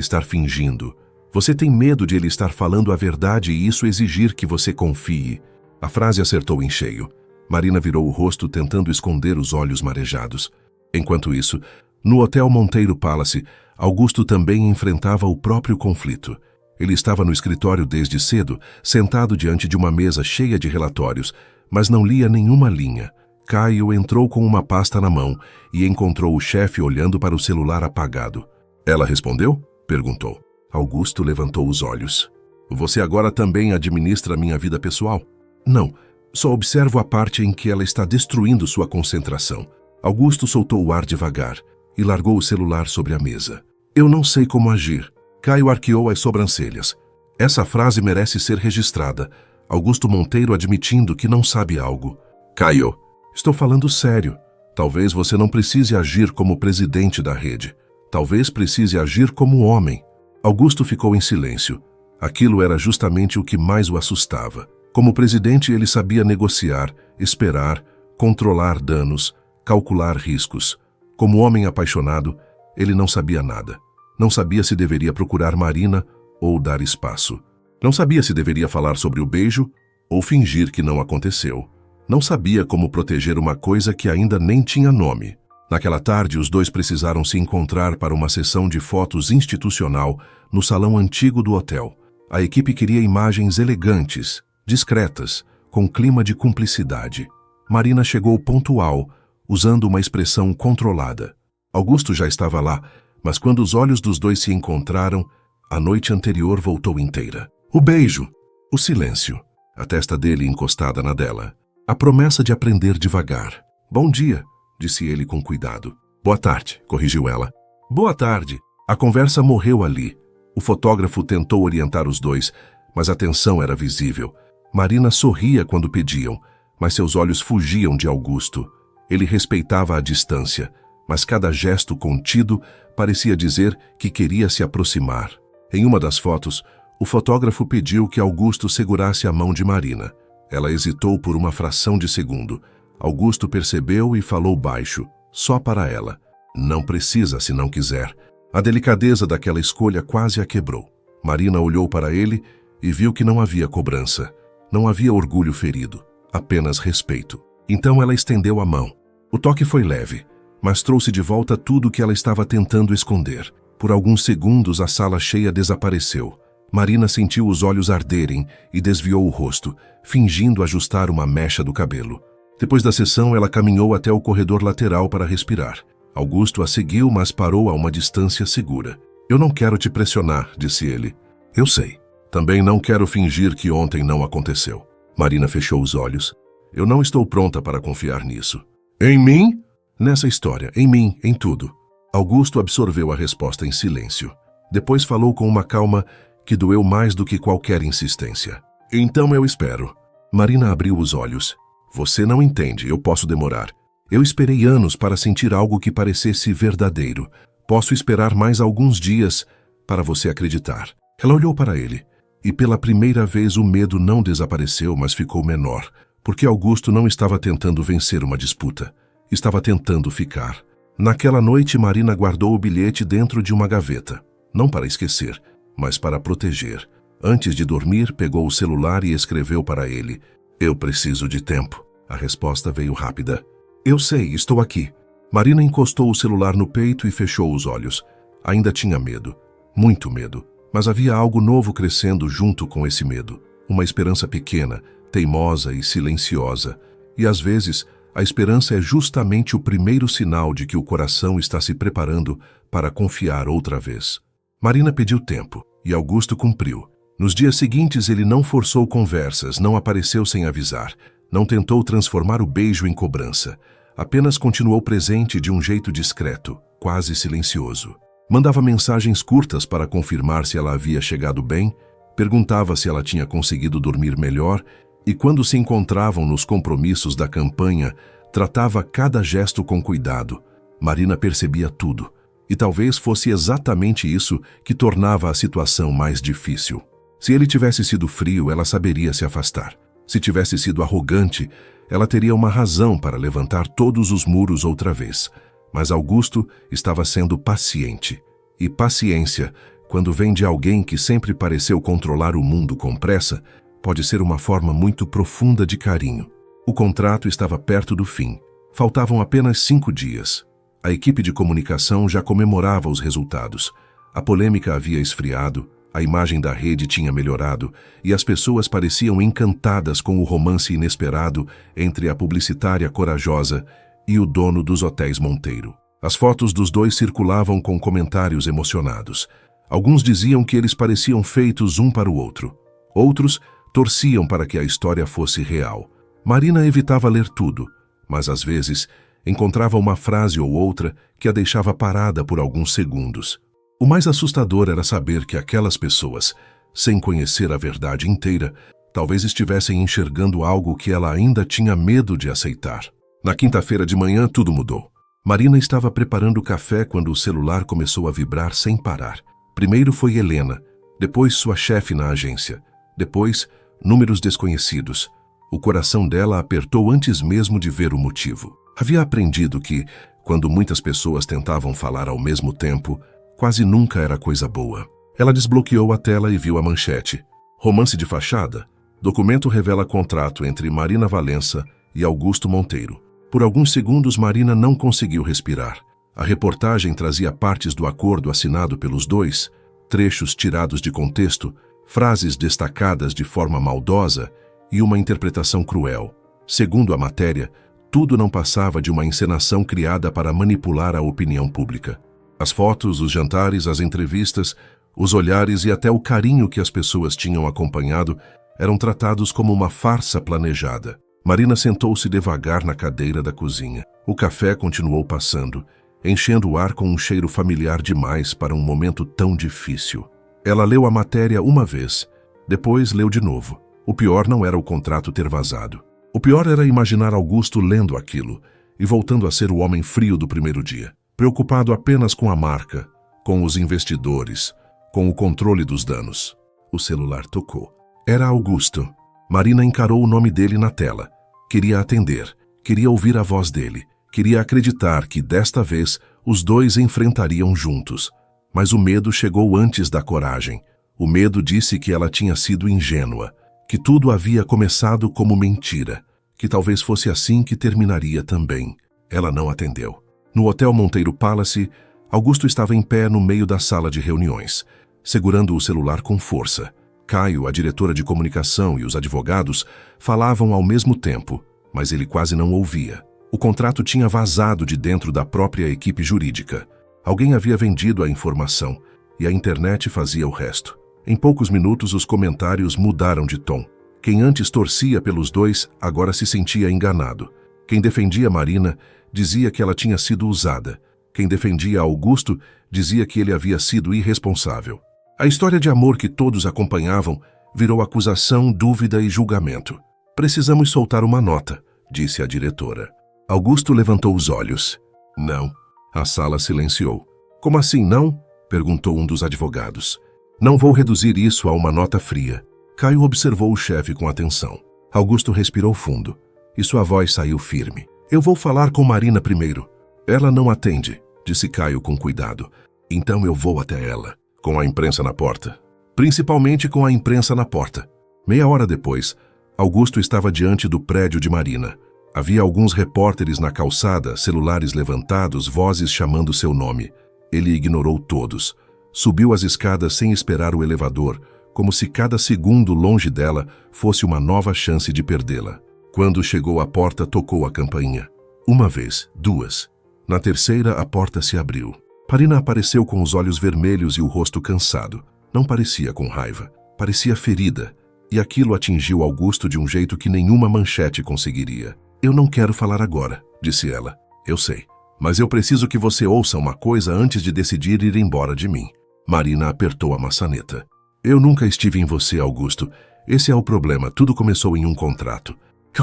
estar fingindo. Você tem medo de ele estar falando a verdade e isso exigir que você confie. A frase acertou em cheio. Marina virou o rosto tentando esconder os olhos marejados. Enquanto isso, no Hotel Monteiro Palace, Augusto também enfrentava o próprio conflito. Ele estava no escritório desde cedo, sentado diante de uma mesa cheia de relatórios, mas não lia nenhuma linha. Caio entrou com uma pasta na mão e encontrou o chefe olhando para o celular apagado. Ela respondeu? Perguntou. Augusto levantou os olhos. Você agora também administra minha vida pessoal? Não, só observo a parte em que ela está destruindo sua concentração. Augusto soltou o ar devagar e largou o celular sobre a mesa. Eu não sei como agir. Caio arqueou as sobrancelhas. Essa frase merece ser registrada. Augusto Monteiro admitindo que não sabe algo. Caio, estou falando sério. Talvez você não precise agir como presidente da rede. Talvez precise agir como homem. Augusto ficou em silêncio. Aquilo era justamente o que mais o assustava. Como presidente, ele sabia negociar, esperar, controlar danos, calcular riscos. Como homem apaixonado, ele não sabia nada. Não sabia se deveria procurar Marina ou dar espaço. Não sabia se deveria falar sobre o beijo ou fingir que não aconteceu. Não sabia como proteger uma coisa que ainda nem tinha nome. Naquela tarde, os dois precisaram se encontrar para uma sessão de fotos institucional no salão antigo do hotel. A equipe queria imagens elegantes, discretas, com clima de cumplicidade. Marina chegou pontual, usando uma expressão controlada. Augusto já estava lá, mas quando os olhos dos dois se encontraram, a noite anterior voltou inteira. O beijo, o silêncio, a testa dele encostada na dela. A promessa de aprender devagar. Bom dia, disse ele com cuidado. Boa tarde, corrigiu ela. Boa tarde. A conversa morreu ali. O fotógrafo tentou orientar os dois, mas a tensão era visível. Marina sorria quando pediam, mas seus olhos fugiam de Augusto. Ele respeitava a distância, mas cada gesto contido parecia dizer que queria se aproximar. Em uma das fotos, o fotógrafo pediu que Augusto segurasse a mão de Marina. Ela hesitou por uma fração de segundo. Augusto percebeu e falou baixo, só para ela. Não precisa se não quiser. A delicadeza daquela escolha quase a quebrou. Marina olhou para ele e viu que não havia cobrança. Não havia orgulho ferido, apenas respeito. Então ela estendeu a mão. O toque foi leve, mas trouxe de volta tudo o que ela estava tentando esconder. Por alguns segundos a sala cheia desapareceu. Marina sentiu os olhos arderem e desviou o rosto, fingindo ajustar uma mecha do cabelo. Depois da sessão, ela caminhou até o corredor lateral para respirar. Augusto a seguiu, mas parou a uma distância segura. Eu não quero te pressionar, disse ele. Eu sei. Também não quero fingir que ontem não aconteceu. Marina fechou os olhos. Eu não estou pronta para confiar nisso. Em mim? Nessa história, em mim, em tudo. Augusto absorveu a resposta em silêncio. Depois falou com uma calma que doeu mais do que qualquer insistência. Então eu espero. Marina abriu os olhos. Você não entende, eu posso demorar. Eu esperei anos para sentir algo que parecesse verdadeiro. Posso esperar mais alguns dias para você acreditar. Ela olhou para ele, e pela primeira vez o medo não desapareceu, mas ficou menor, porque Augusto não estava tentando vencer uma disputa. Estava tentando ficar. Naquela noite, Marina guardou o bilhete dentro de uma gaveta. Não para esquecer, mas para proteger. Antes de dormir, pegou o celular e escreveu para ele. Eu preciso de tempo. A resposta veio rápida. Eu sei, estou aqui. Marina encostou o celular no peito e fechou os olhos. Ainda tinha medo. Muito medo. Mas havia algo novo crescendo junto com esse medo. Uma esperança pequena, teimosa e silenciosa. E às vezes, a esperança é justamente o primeiro sinal de que o coração está se preparando para confiar outra vez. Marina pediu tempo, e Augusto cumpriu. Nos dias seguintes, ele não forçou conversas, não apareceu sem avisar, não tentou transformar o beijo em cobrança. Apenas continuou presente de um jeito discreto, quase silencioso. Mandava mensagens curtas para confirmar se ela havia chegado bem, perguntava se ela tinha conseguido dormir melhor e, quando se encontravam nos compromissos da campanha, tratava cada gesto com cuidado. Marina percebia tudo, e talvez fosse exatamente isso que tornava a situação mais difícil. Se ele tivesse sido frio, ela saberia se afastar. Se tivesse sido arrogante, ela teria uma razão para levantar todos os muros outra vez. Mas Augusto estava sendo paciente. E paciência, quando vem de alguém que sempre pareceu controlar o mundo com pressa, pode ser uma forma muito profunda de carinho. O contrato estava perto do fim. Faltavam apenas 5 dias. A equipe de comunicação já comemorava os resultados. A polêmica havia esfriado, a imagem da rede tinha melhorado e as pessoas pareciam encantadas com o romance inesperado entre a publicitária corajosa e o dono dos hotéis Monteiro. As fotos dos dois circulavam com comentários emocionados. Alguns diziam que eles pareciam feitos um para o outro. Outros torciam para que a história fosse real. Marina evitava ler tudo, mas às vezes encontrava uma frase ou outra que a deixava parada por alguns segundos. O mais assustador era saber que aquelas pessoas, sem conhecer a verdade inteira, talvez estivessem enxergando algo que ela ainda tinha medo de aceitar. Na quinta-feira de manhã, tudo mudou. Marina estava preparando o café quando o celular começou a vibrar sem parar. Primeiro foi Helena, depois sua chefe na agência, depois números desconhecidos. O coração dela apertou antes mesmo de ver o motivo. Havia aprendido que, quando muitas pessoas tentavam falar ao mesmo tempo, quase nunca era coisa boa. Ela desbloqueou a tela e viu a manchete. Romance de fachada? Documento revela contrato entre Marina Valença e Augusto Monteiro. Por alguns segundos, Marina não conseguiu respirar. A reportagem trazia partes do acordo assinado pelos dois, trechos tirados de contexto, frases destacadas de forma maldosa e uma interpretação cruel. Segundo a matéria, tudo não passava de uma encenação criada para manipular a opinião pública. As fotos, os jantares, as entrevistas, os olhares e até o carinho que as pessoas tinham acompanhado eram tratados como uma farsa planejada. Marina sentou-se devagar na cadeira da cozinha. O café continuou passando, enchendo o ar com um cheiro familiar demais para um momento tão difícil. Ela leu a matéria uma vez, depois leu de novo. O pior não era o contrato ter vazado. O pior era imaginar Augusto lendo aquilo e voltando a ser o homem frio do primeiro dia, preocupado apenas com a marca, com os investidores, com o controle dos danos. O celular tocou. Era Augusto. Marina encarou o nome dele na tela. Queria atender, queria ouvir a voz dele, queria acreditar que, desta vez, os dois enfrentariam juntos. Mas o medo chegou antes da coragem. O medo disse que ela tinha sido ingênua, que tudo havia começado como mentira, que talvez fosse assim que terminaria também. Ela não atendeu. No Hotel Monteiro Palace, Augusto estava em pé no meio da sala de reuniões, segurando o celular com força. Caio, a diretora de comunicação e os advogados falavam ao mesmo tempo, mas ele quase não ouvia. O contrato tinha vazado de dentro da própria equipe jurídica. Alguém havia vendido a informação e a internet fazia o resto. Em poucos minutos, os comentários mudaram de tom. Quem antes torcia pelos dois, agora se sentia enganado. Quem defendia Marina dizia que ela tinha sido usada. Quem defendia Augusto dizia que ele havia sido irresponsável. A história de amor que todos acompanhavam virou acusação, dúvida e julgamento. Precisamos soltar uma nota, disse a diretora. Augusto levantou os olhos. Não. A sala silenciou. Como assim não? Perguntou um dos advogados. Não vou reduzir isso a uma nota fria. Caio observou o chefe com atenção. Augusto respirou fundo e sua voz saiu firme. Eu vou falar com Marina primeiro. Ela não atende, disse Caio com cuidado. Então eu vou até ela. Com a imprensa na porta. Principalmente com a imprensa na porta. Meia hora depois, Augusto estava diante do prédio de Marina. Havia alguns repórteres na calçada, celulares levantados, vozes chamando seu nome. Ele ignorou todos. Subiu as escadas sem esperar o elevador, como se cada segundo longe dela fosse uma nova chance de perdê-la. Quando chegou à porta, tocou a campainha. Uma vez, duas. Na terceira, a porta se abriu. Marina apareceu com os olhos vermelhos e o rosto cansado. Não parecia com raiva, parecia ferida. E aquilo atingiu Augusto de um jeito que nenhuma manchete conseguiria. Eu não quero falar agora, disse ela. Eu sei, mas eu preciso que você ouça uma coisa antes de decidir ir embora de mim. Marina apertou a maçaneta. Eu nunca estive em você, Augusto. Esse é o problema, tudo começou em um contrato.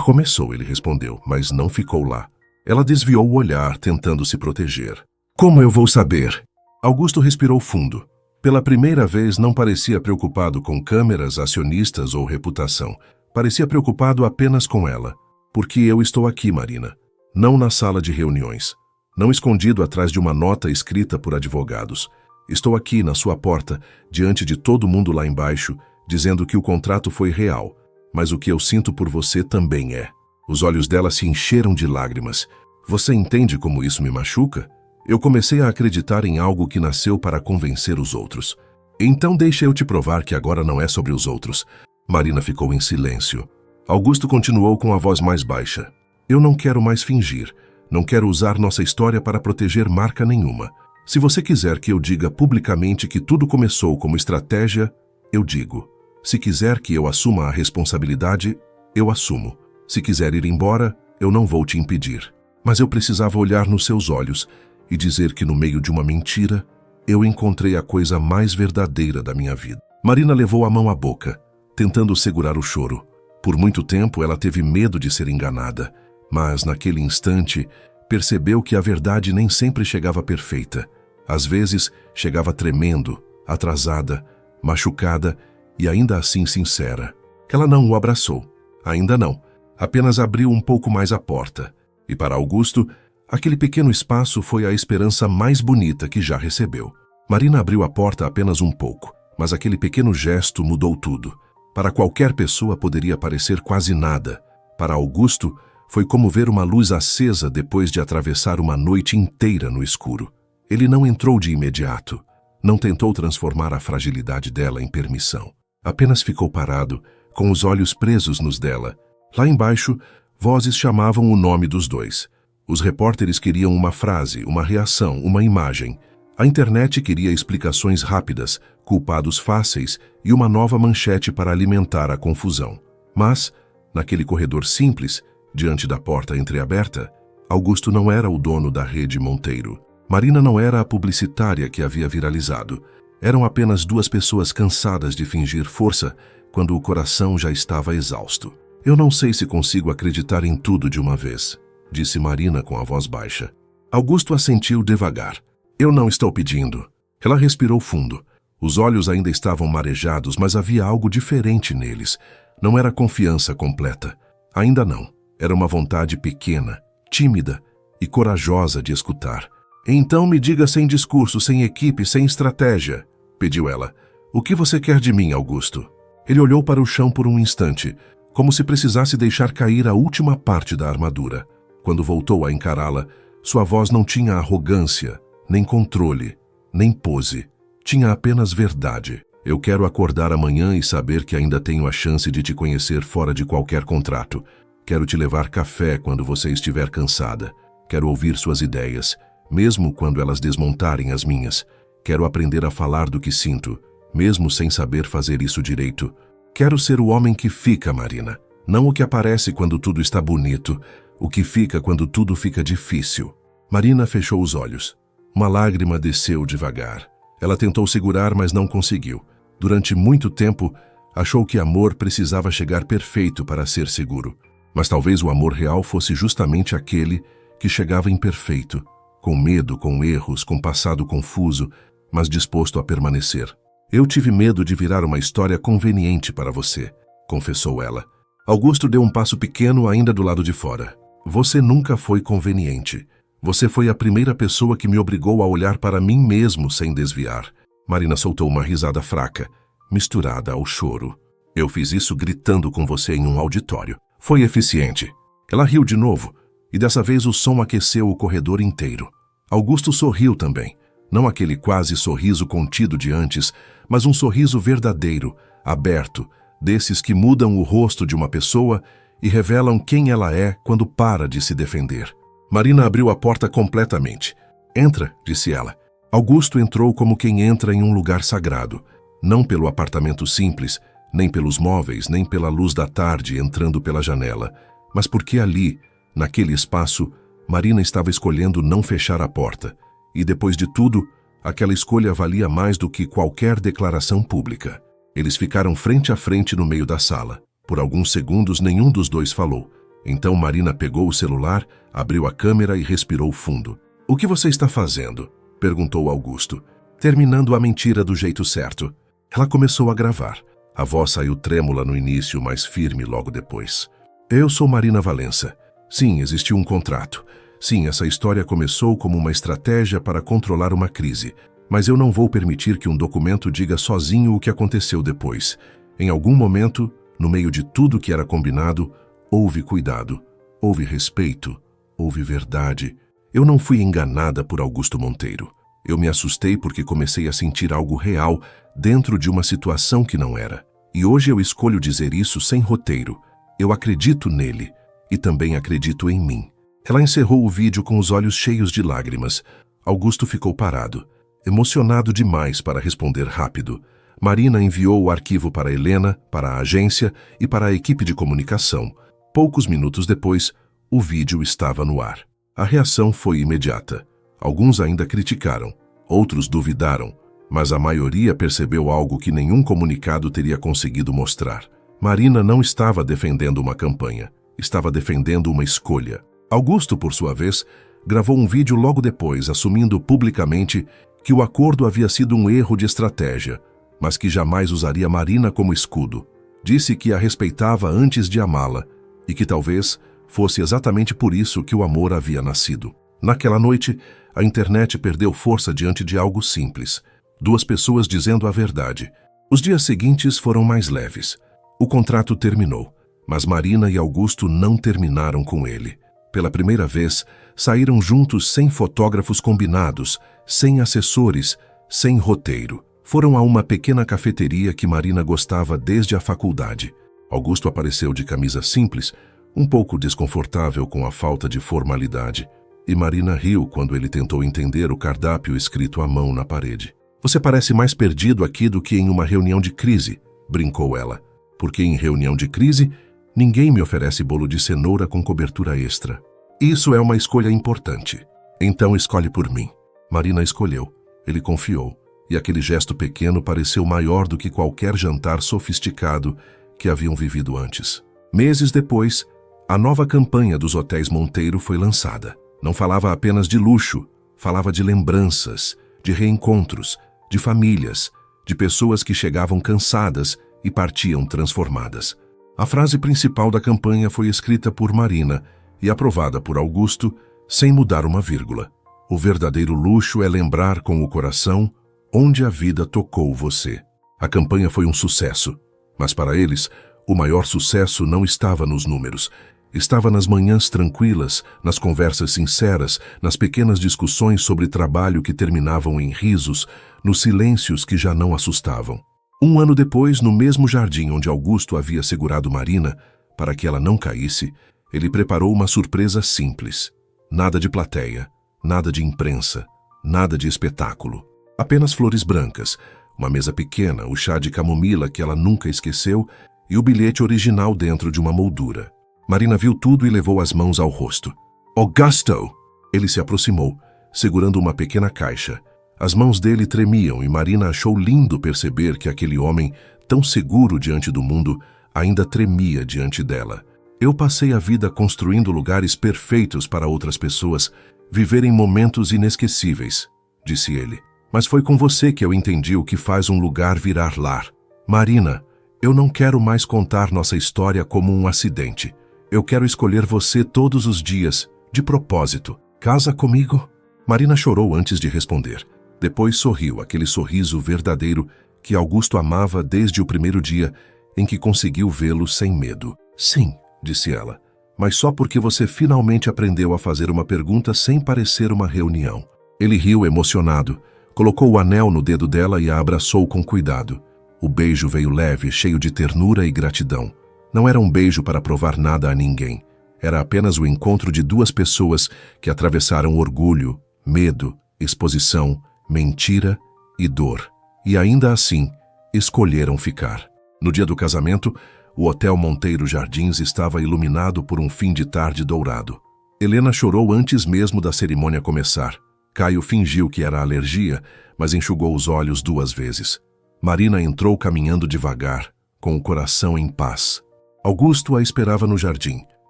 Começou, ele respondeu, mas não ficou lá. Ela desviou o olhar, tentando se proteger. Como eu vou saber? Augusto respirou fundo. Pela primeira vez não parecia preocupado com câmeras, acionistas ou reputação. Parecia preocupado apenas com ela. Porque eu estou aqui, Marina. Não na sala de reuniões. Não escondido atrás de uma nota escrita por advogados. Estou aqui na sua porta, diante de todo mundo lá embaixo, dizendo que o contrato foi real. Mas o que eu sinto por você também é. Os olhos dela se encheram de lágrimas. Você entende como isso me machuca? Eu comecei a acreditar em algo que nasceu para convencer os outros. Então deixa eu te provar que agora não é sobre os outros. Marina ficou em silêncio. Augusto continuou com a voz mais baixa. Eu não quero mais fingir. Não quero usar nossa história para proteger marca nenhuma. Se você quiser que eu diga publicamente que tudo começou como estratégia, eu digo. Se quiser que eu assuma a responsabilidade, eu assumo. Se quiser ir embora, eu não vou te impedir. Mas eu precisava olhar nos seus olhos e dizer que no meio de uma mentira, eu encontrei a coisa mais verdadeira da minha vida. Marina levou a mão à boca, tentando segurar o choro. Por muito tempo ela teve medo de ser enganada, mas naquele instante percebeu que a verdade nem sempre chegava perfeita. Às vezes chegava tremendo, atrasada, machucada e ainda assim sincera. Ela não o abraçou. Ainda não. Apenas abriu um pouco mais a porta. E para Augusto, aquele pequeno espaço foi a esperança mais bonita que já recebeu. Marina abriu a porta apenas um pouco, mas aquele pequeno gesto mudou tudo. Para qualquer pessoa poderia parecer quase nada. Para Augusto, foi como ver uma luz acesa depois de atravessar uma noite inteira no escuro. Ele não entrou de imediato. Não tentou transformar a fragilidade dela em permissão. Apenas ficou parado, com os olhos presos nos dela. Lá embaixo, vozes chamavam o nome dos dois. Os repórteres queriam uma frase, uma reação, uma imagem. A internet queria explicações rápidas, culpados fáceis e uma nova manchete para alimentar a confusão. Mas, naquele corredor simples, diante da porta entreaberta, Augusto não era o dono da rede Monteiro. Marina não era a publicitária que havia viralizado. Eram apenas duas pessoas cansadas de fingir força quando o coração já estava exausto. Eu não sei se consigo acreditar em tudo de uma vez, disse Marina com a voz baixa. Augusto assentiu devagar. Eu não estou pedindo. Ela respirou fundo. Os olhos ainda estavam marejados, mas havia algo diferente neles. Não era confiança completa. Ainda não. Era uma vontade pequena, tímida e corajosa de escutar. Então me diga sem discurso, sem equipe, sem estratégia, pediu ela. O que você quer de mim, Augusto? Ele olhou para o chão por um instante, como se precisasse deixar cair a última parte da armadura. Quando voltou a encará-la, sua voz não tinha arrogância, nem controle, nem pose. Tinha apenas verdade. Eu quero acordar amanhã e saber que ainda tenho a chance de te conhecer fora de qualquer contrato. Quero te levar café quando você estiver cansada. Quero ouvir suas ideias, mesmo quando elas desmontarem as minhas. Quero aprender a falar do que sinto, mesmo sem saber fazer isso direito. Quero ser o homem que fica, Marina. Não o que aparece quando tudo está bonito, o que fica quando tudo fica difícil. Marina fechou os olhos. Uma lágrima desceu devagar. Ela tentou segurar, mas não conseguiu. Durante muito tempo, achou que amor precisava chegar perfeito para ser seguro. Mas talvez o amor real fosse justamente aquele que chegava imperfeito, com medo, com erros, com passado confuso, mas disposto a permanecer. Eu tive medo de virar uma história conveniente para você, confessou ela. Augusto deu um passo pequeno ainda do lado de fora. Você nunca foi conveniente. Você foi a primeira pessoa que me obrigou a olhar para mim mesmo sem desviar. Marina soltou uma risada fraca, misturada ao choro. Eu fiz isso gritando com você em um auditório. Foi eficiente. Ela riu de novo, e dessa vez o som aqueceu o corredor inteiro. Augusto sorriu também. Não aquele quase sorriso contido de antes, mas um sorriso verdadeiro, aberto, desses que mudam o rosto de uma pessoa e revelam quem ela é quando para de se defender. Marina abriu a porta completamente. Entra, disse ela. Augusto entrou como quem entra em um lugar sagrado, não pelo apartamento simples, nem pelos móveis, nem pela luz da tarde entrando pela janela, mas porque ali, naquele espaço, Marina estava escolhendo não fechar a porta. E depois de tudo, aquela escolha valia mais do que qualquer declaração pública. Eles ficaram frente a frente no meio da sala. Por alguns segundos, nenhum dos dois falou. Então Marina pegou o celular, abriu a câmera e respirou fundo. O que você está fazendo? Perguntou Augusto. Terminando a mentira do jeito certo. Ela começou a gravar. A voz saiu trêmula no início, mas firme logo depois. Eu sou Marina Valença. Sim, existiu um contrato. Sim, essa história começou como uma estratégia para controlar uma crise. Mas eu não vou permitir que um documento diga sozinho o que aconteceu depois. Em algum momento, no meio de tudo que era combinado, houve cuidado, houve respeito, houve verdade. Eu não fui enganada por Augusto Monteiro. Eu me assustei porque comecei a sentir algo real dentro de uma situação que não era. E hoje eu escolho dizer isso sem roteiro. Eu acredito nele e também acredito em mim. Ela encerrou o vídeo com os olhos cheios de lágrimas. Augusto ficou parado, emocionado demais para responder rápido. Marina enviou o arquivo para Helena, para a agência e para a equipe de comunicação. Poucos minutos depois, o vídeo estava no ar. A reação foi imediata. Alguns ainda criticaram, outros duvidaram, mas a maioria percebeu algo que nenhum comunicado teria conseguido mostrar. Marina não estava defendendo uma campanha, estava defendendo uma escolha. Augusto, por sua vez, gravou um vídeo logo depois, assumindo publicamente que o acordo havia sido um erro de estratégia, mas que jamais usaria Marina como escudo. Disse que a respeitava antes de amá-la e que talvez fosse exatamente por isso que o amor havia nascido. Naquela noite, a internet perdeu força diante de algo simples. Duas pessoas dizendo a verdade. Os dias seguintes foram mais leves. O contrato terminou, mas Marina e Augusto não terminaram com ele. Pela primeira vez, saíram juntos sem fotógrafos combinados, sem assessores, sem roteiro. Foram a uma pequena cafeteria que Marina gostava desde a faculdade. Augusto apareceu de camisa simples, um pouco desconfortável com a falta de formalidade, e Marina riu quando ele tentou entender o cardápio escrito à mão na parede. Você parece mais perdido aqui do que em uma reunião de crise, brincou ela, porque em reunião de crise, ninguém me oferece bolo de cenoura com cobertura extra. Isso é uma escolha importante. Então escolhe por mim. Marina escolheu. Ele confiou. E aquele gesto pequeno pareceu maior do que qualquer jantar sofisticado que haviam vivido antes. Meses depois, a nova campanha dos Hotéis Monteiro foi lançada. Não falava apenas de luxo, falava de lembranças, de reencontros, de famílias, de pessoas que chegavam cansadas e partiam transformadas. A frase principal da campanha foi escrita por Marina e aprovada por Augusto sem mudar uma vírgula. O verdadeiro luxo é lembrar com o coração onde a vida tocou você. A campanha foi um sucesso, mas para eles, o maior sucesso não estava nos números. Estava nas manhãs tranquilas, nas conversas sinceras, nas pequenas discussões sobre trabalho que terminavam em risos, nos silêncios que já não assustavam. Um ano depois, no mesmo jardim onde Augusto havia segurado Marina, para que ela não caísse, ele preparou uma surpresa simples. Nada de plateia, nada de imprensa, nada de espetáculo. Apenas flores brancas, uma mesa pequena, o chá de camomila que ela nunca esqueceu e o bilhete original dentro de uma moldura. Marina viu tudo e levou as mãos ao rosto. Augusto! Ele se aproximou, segurando uma pequena caixa. As mãos dele tremiam e Marina achou lindo perceber que aquele homem, tão seguro diante do mundo, ainda tremia diante dela. Eu passei a vida construindo lugares perfeitos para outras pessoas viverem momentos inesquecíveis, disse ele. Mas foi com você que eu entendi o que faz um lugar virar lar. Marina, eu não quero mais contar nossa história como um acidente. Eu quero escolher você todos os dias, de propósito. Casa comigo? Marina chorou antes de responder. Depois sorriu, aquele sorriso verdadeiro que Augusto amava desde o primeiro dia em que conseguiu vê-lo sem medo. Sim, disse ela, mas só porque você finalmente aprendeu a fazer uma pergunta sem parecer uma reunião. Ele riu emocionado, colocou o anel no dedo dela e a abraçou com cuidado. O beijo veio leve, cheio de ternura e gratidão. Não era um beijo para provar nada a ninguém. Era apenas o encontro de duas pessoas que atravessaram orgulho, medo, exposição, mentira e dor. E ainda assim, escolheram ficar. No dia do casamento, o Hotel Monteiro Jardins estava iluminado por um fim de tarde dourado. Helena chorou antes mesmo da cerimônia começar. Caio fingiu que era alergia, mas enxugou os olhos 2 vezes. Marina entrou caminhando devagar, com o coração em paz. Augusto a esperava no jardim,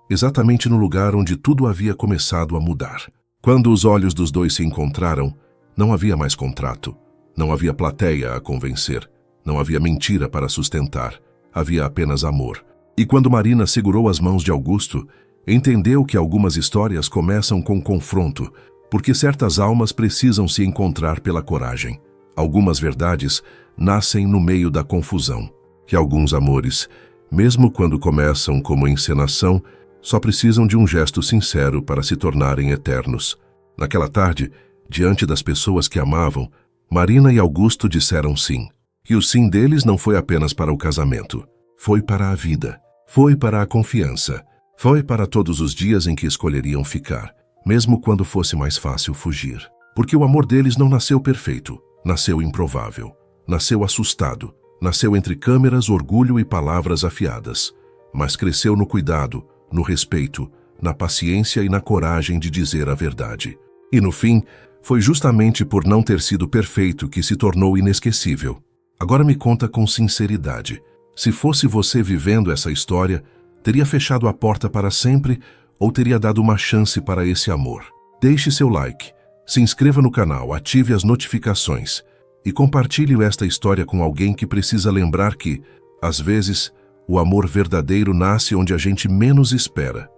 exatamente no lugar onde tudo havia começado a mudar. Quando os olhos dos dois se encontraram, não havia mais contrato. Não havia plateia a convencer. Não havia mentira para sustentar. Havia apenas amor. E quando Marina segurou as mãos de Augusto, entendeu que algumas histórias começam com confronto, porque certas almas precisam se encontrar pela coragem. Algumas verdades nascem no meio da confusão. Que alguns amores, mesmo quando começam como encenação, só precisam de um gesto sincero para se tornarem eternos. Naquela tarde, diante das pessoas que amavam, Marina e Augusto disseram sim. E o sim deles não foi apenas para o casamento. Foi para a vida. Foi para a confiança. Foi para todos os dias em que escolheriam ficar, mesmo quando fosse mais fácil fugir. Porque o amor deles não nasceu perfeito, nasceu improvável, nasceu assustado, nasceu entre câmeras, orgulho e palavras afiadas, mas cresceu no cuidado, no respeito, na paciência e na coragem de dizer a verdade. E no fim, foi justamente por não ter sido perfeito que se tornou inesquecível. Agora me conta com sinceridade. Se fosse você vivendo essa história, teria fechado a porta para sempre ou teria dado uma chance para esse amor? Deixe seu like, se inscreva no canal, ative as notificações e compartilhe esta história com alguém que precisa lembrar que, às vezes, o amor verdadeiro nasce onde a gente menos espera.